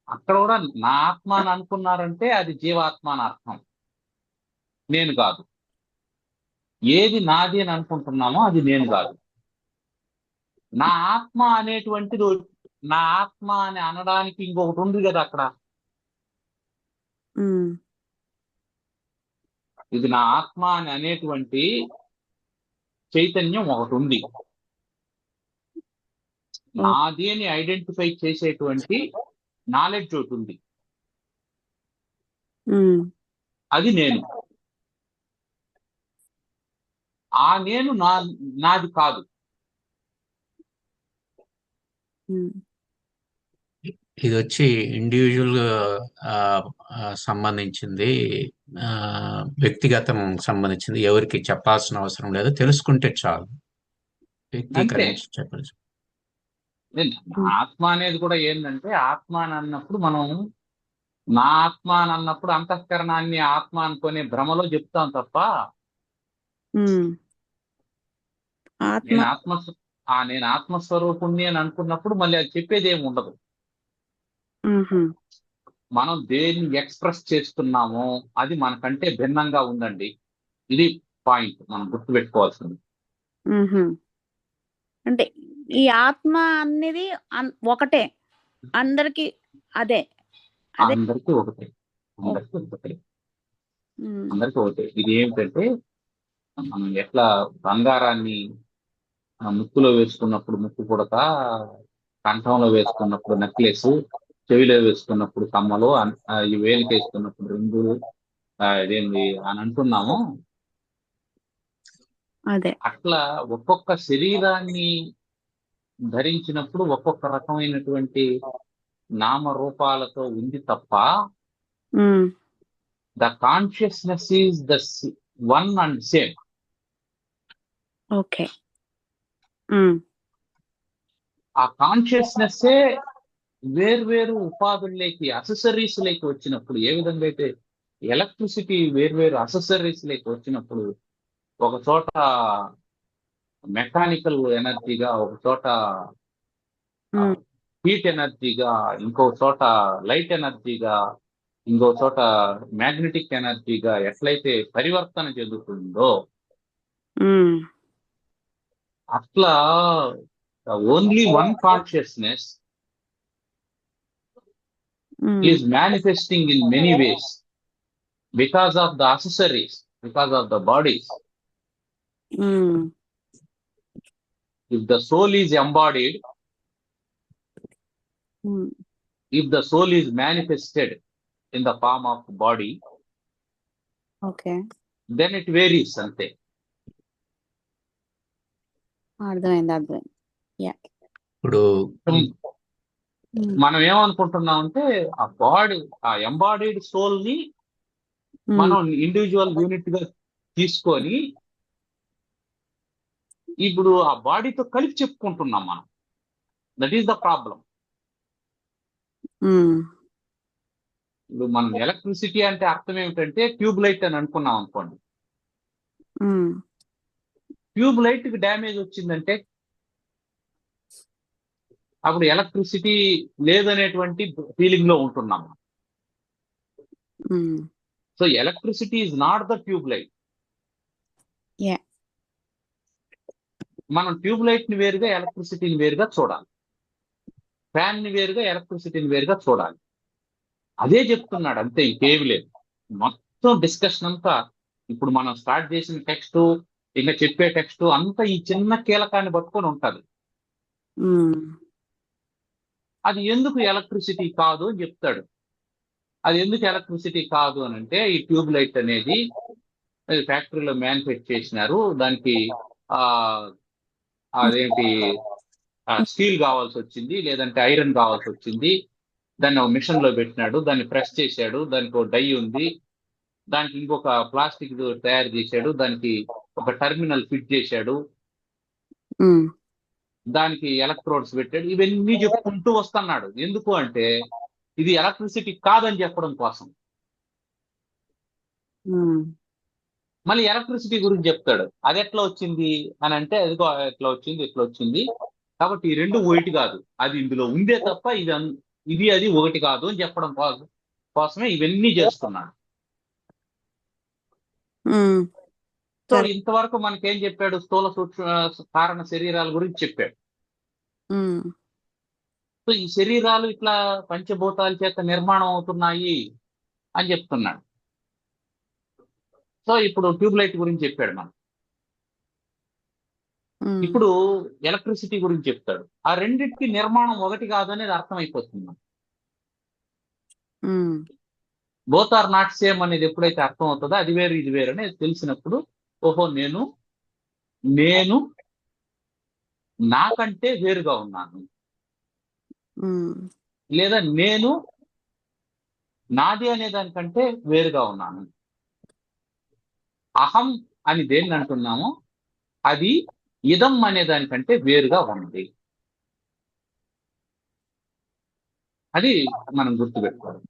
అక్కడ కూడా నా ఆత్మ అని అనుకున్నారంటే అది జీవాత్మ అని అర్థం, నేను కాదు. ఏది నాది అని అనుకుంటున్నామో అది నేను కాదు. నా ఆత్మ అనేటువంటిది, నా ఆత్మ అని అనడానికి ఇంకొకటి ఉంది కదా అక్కడ. ఇది నా ఆత్మ అని అనేటువంటి చైతన్యం ఒకటి ఉంది. నాది అని ఐడెంటిఫై చేసేటువంటి నాలెడ్జ్ ఒకటి ఉంది. అది నేను. ఆ నేను నాది కాదు. ఇది వచ్చి ఇండివిజువల్ సంబంధించింది, వ్యక్తిగతం సంబంధించింది. ఎవరికి చెప్పాల్సిన అవసరం లేదు, తెలుసుకుంటే చాలు. వ్యక్తీకరించి చెప్పాల్సి. ఆత్మ అనేది కూడా ఏంటంటే, ఆత్మ అని అన్నప్పుడు మనం నా ఆత్మ అని అన్నప్పుడు అంతఃకరణాన్ని ఆత్మ అనుకునే భ్రమలో చెప్తాం తప్ప నేను ఆత్మస్వరూపుణ్ణి అని అనుకున్నప్పుడు మళ్ళీ అది చెప్పేది ఏమి ఉండదు. మనం దేన్ని ఎక్స్ప్రెస్ చేస్తున్నామో అది మనకంటే భిన్నంగా ఉందండి. ఇది పాయింట్ మనం గుర్తుపెట్టుకోవాల్సింది. అంటే ఈ ఆత్మ అనేది ఒకటే, అందరికి అదే, అందరికీ ఒకటే, అందరికీ ఒకటే. ఇది ఏమిటంటే, మనం ఎట్లా బంగారాన్ని ముక్కులో వేసుకున్నప్పుడు ముక్కు పుడక, కంఠంలో వేసుకున్నప్పుడు నెక్లెస్, చెవిలో వేసుకున్నప్పుడు కమ్మలు, ఈ వేలికి వేసుకున్నప్పుడు రింగు, ఇదేంది అని అంటున్నాము. అదే అట్లా ఒక్కొక్క శరీరాన్ని ధరించినప్పుడు ఒక్కొక్క రకమైనటువంటి నామరూపాలతో ఉంది తప్ప the consciousness is the one and same. Okay. ఆ కాన్షియస్నెస్ వేర్వేరు ఉపాధుల్లోకి, అసెసరీస్ లేకి వచ్చినప్పుడు, ఏ విధంగా అయితే ఎలక్ట్రిసిటీ వేర్వేరు అసెసరీస్ లేకి వచ్చినప్పుడు ఒక చోట మెకానికల్ ఎనర్జీగా, ఒక చోట హీట్ ఎనర్జీగా, ఇంకో చోట లైట్ ఎనర్జీగా, ఇంకో చోట మ్యాగ్నెటిక్ ఎనర్జీగా ఎట్లయితే పరివర్తన చెందుతుందో అట్లా only one consciousness is manifesting in many ways because of the accessories, because of the bodies. If the soul is embodied, if the soul is manifested in the form of body, okay, then it varies ante. అర్థమైంది. ఇప్పుడు మనం ఏమనుకుంటున్నాం అంటే, ఆ body, ఆ embodied soul ని మనం individual unit గా తీసుకొని ఇప్పుడు ఆ బాడీతో కలిపి చెప్పుకుంటున్నాం మనం. That is the problem. ఇప్పుడు మనం ఎలక్ట్రిసిటీ అంటే అర్థం ఏమిటంటే ట్యూబ్ లైట్ అని అనుకున్నాం అనుకోండి. ట్యూబ్ లైట్ కి డ్యామేజ్ వచ్చిందంటే అప్పుడు ఎలక్ట్రిసిటీ లేదనేటువంటి ఫీలింగ్ లో ఉంటున్నాం. So electricity is not the tube light. మనం ట్యూబ్ లైట్ ని వేరుగా, ఎలక్ట్రిసిటీని వేరుగా చూడాలి. ఫ్యాన్ ని వేరుగా, ఎలక్ట్రిసిటీని వేరుగా చూడాలి. అదే చెప్తున్నాడు, అంతే, ఇంకేమి లేదు. మొత్తం డిస్కషన్ అంతా ఇప్పుడు మనం స్టార్ట్ చేసిన టెక్స్ట్, ఇంకా చెప్పే టెక్స్ట్ అంతా ఈ చిన్న కీలకాన్ని పట్టుకొని ఉంటది. అది ఎందుకు ఎలక్ట్రిసిటీ కాదు అని చెప్తాడు. అది ఎందుకు ఎలక్ట్రిసిటీ కాదు అని అంటే, ఈ ట్యూబ్ లైట్ అనేది ఫ్యాక్టరీలో మ్యానుఫ్యాక్చర్ చేసినారు, దానికి అదేంటి స్టీల్ కావాల్సి వచ్చింది, లేదంటే ఐరన్ కావాల్సి వచ్చింది, దాన్ని ఒక మిషన్ లో పెట్టినాడు, దాన్ని ప్రెస్ చేశాడు, దానికి ఒక డై ఉంది, దానికి ఇంకొక ప్లాస్టిక్ తయారు చేశాడు, దానికి ఒక టెర్మినల్ ఫిట్ చేశాడు, దానికి ఎలక్ట్రోడ్స్ పెట్టాడు. ఇవన్నీ చెప్పుకుంటూ వస్తున్నాడు. ఎందుకు అంటే ఇది ఎలక్ట్రిసిటీ కాదని చెప్పడం కోసం. మళ్ళీ ఎలక్ట్రిసిటీ గురించి చెప్తాడు. అది ఎట్లా వచ్చింది అని అంటే, అదిగో ఎట్లా వచ్చింది, ఎట్లా వచ్చింది, కాబట్టి ఈ రెండు ఒకటి కాదు, అది ఇందులో ఉందే తప్ప ఇది అది ఒకటి కాదు అని చెప్పడం కోసమే ఇవన్నీ చేస్తున్నాడు. సో ఇంతవరకు మనకేం చెప్పాడు? స్థూల సూక్ష్మ కారణ శరీరాల గురించి చెప్పాడు. సో ఈ శరీరాలు ఇట్లా పంచభూతాల చేత నిర్మాణం అవుతున్నాయి అని చెప్తున్నాడు. సో ఇప్పుడు ట్యూబ్ లైట్ గురించి చెప్పాడు మనం. ఇప్పుడు ఎలక్ట్రిసిటీ గురించి చెప్తాడు. ఆ రెండింటికి నిర్మాణం ఒకటి కాదు అనేది అర్థమైపోతుంది మనకు. బోత్ ఆర్ నాట్ సేమ్ అనేది ఎప్పుడైతే అర్థం అవుతుందో అది వేరు ఇది వేరు అనేది తెలిసినప్పుడు ఓహో నేను నాకంటే వేరుగా ఉన్నాను, లేదా నేను నాది అనే దానికంటే వేరుగా ఉన్నాను. అహం అని దేన్ని అంటున్నామో అది ఇదం అనే దానికంటే వేరుగా ఉంది. అది మనం గుర్తుపెట్టుకోవాలి.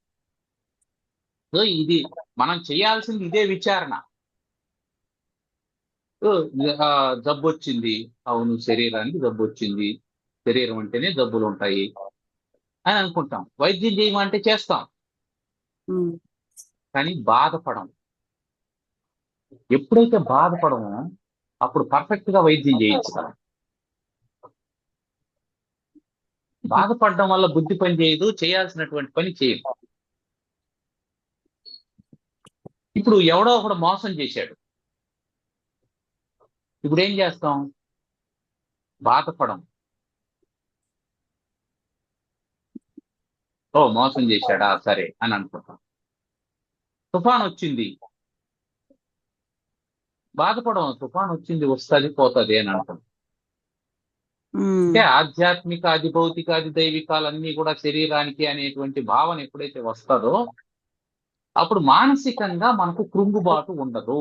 సో ఇది మనం చేయాల్సింది ఇదే విచారణ. జబ్బు వచ్చింది, అవును శరీరానికి జబ్బు వచ్చింది, శరీరం అంటేనే జబ్బులు ఉంటాయి అని అనుకుంటాం. వైద్యం చేయమంటే చేస్తాం, కానీ బాధపడం. ఎప్పుడైతే బాధపడమో అప్పుడు పర్ఫెక్ట్ గా వైద్యం చేయించుతాం. బాధపడడం వల్ల బుద్ధి పని చేయదు, చేయాల్సినటువంటి పని చేయదు. ఇప్పుడు ఎవడో ఒకడు మోసం చేశాడు, ఇప్పుడు ఏం చేస్తాం? బాధపడం. ఓ మోసం చేశాడా, సరే అని అనుకుంటాం. తుఫాన్ వచ్చింది, బాధపడం. తుఫాన్ వచ్చింది, వస్తుంది పోతుంది అని అంటాం. అంటే ఆధ్యాత్మిక అది భౌతిక అది దైవికాలన్నీ కూడా శరీరానికి అనేటువంటి భావన ఎప్పుడైతే వస్తుందో అప్పుడు మానసికంగా మనకు కృంగుబాటు ఉండదు.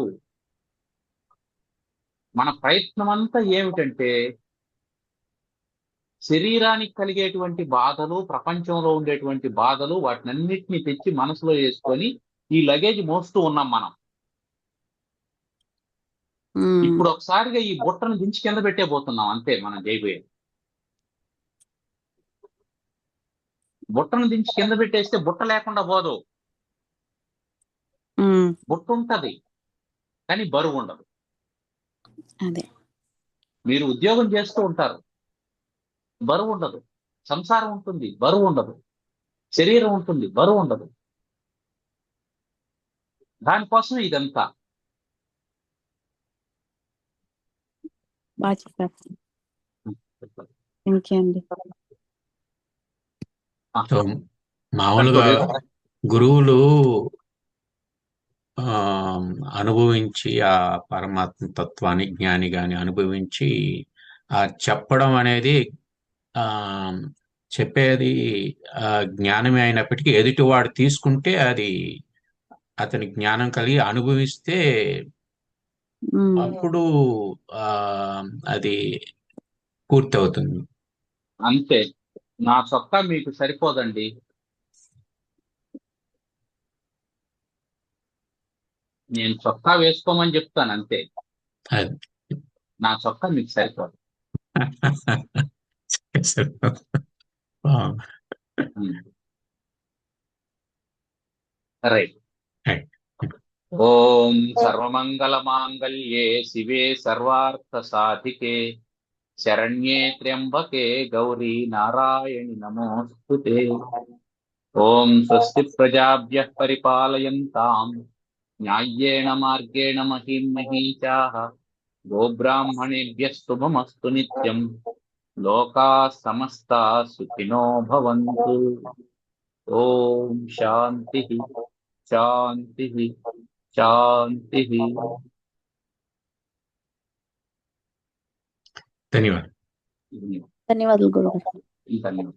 మన ప్రయత్నం అంతా ఏమిటంటే శరీరానికి కలిగేటువంటి బాధలు, ప్రపంచంలో ఉండేటువంటి బాధలు, వాటినన్నిటిని తెచ్చి మనసులో వేసుకొని ఈ లగేజ్ మోస్తూ ఉన్నాం మనం. ఇప్పుడు ఒకసారిగా ఈ బుట్టను దించి కింద పెట్టే పోతున్నాం, అంతే మనం చేయబోయేది. బుట్టను దించి కింద పెట్టేస్తే బుట్ట లేకుండా పోదు. బుట్ట ఉంటది కానీ బరువు ఉండదు. మీరు ఉద్యోగం చేస్తూ ఉంటారు, బరువు ఉండదు. సంసారం ఉంటుంది, బరువు ఉండదు. శరీరం ఉంటుంది, బరువు ఉండదు. దానికోసం ఇదంతా. సో మామూలుగా గురువులు అనుభవించి ఆ పరమాత్మ తత్వాన్ని, జ్ఞాని గాని అనుభవించి ఆ చెప్పడం అనేది చెప్పేది జ్ఞానమే అయినప్పటికీ ఎదుటివాడు తీసుకుంటే అది అతని జ్ఞానం కలిగి అనుభవిస్తే అప్పుడు అది పూర్తి అవుతుంది. అంతే. నా చొక్కా మీకు సరిపోదండి, నేను చొక్కా వేసుకోమని చెప్తాను అంతే. నా చొక్కా మీకు సరిపోదు. రైట్. ఓం సర్వమంగళ మాంగళ్యే శివే సర్వార్థ సాధికే శరణ్యే త్ర్యంబకే గౌరీ నారాయణి నమోస్తుతే. ఓం స్వస్తి ప్రజాభ్యః పరిపాలయంతాం న్యాయ్యేన మార్గేణ మహీం మహీచాః గోబ్రాహ్మణేభ్యः శుభమస్తు నిత్యం. లోకాః సమస్తాః సుఖినో భవంతు. ఓం శాంతి శాంతి శాంతి. ధన్యవాదాలు. ధన్యవాదాలు గురుగారు. ధన్యవాదాలు.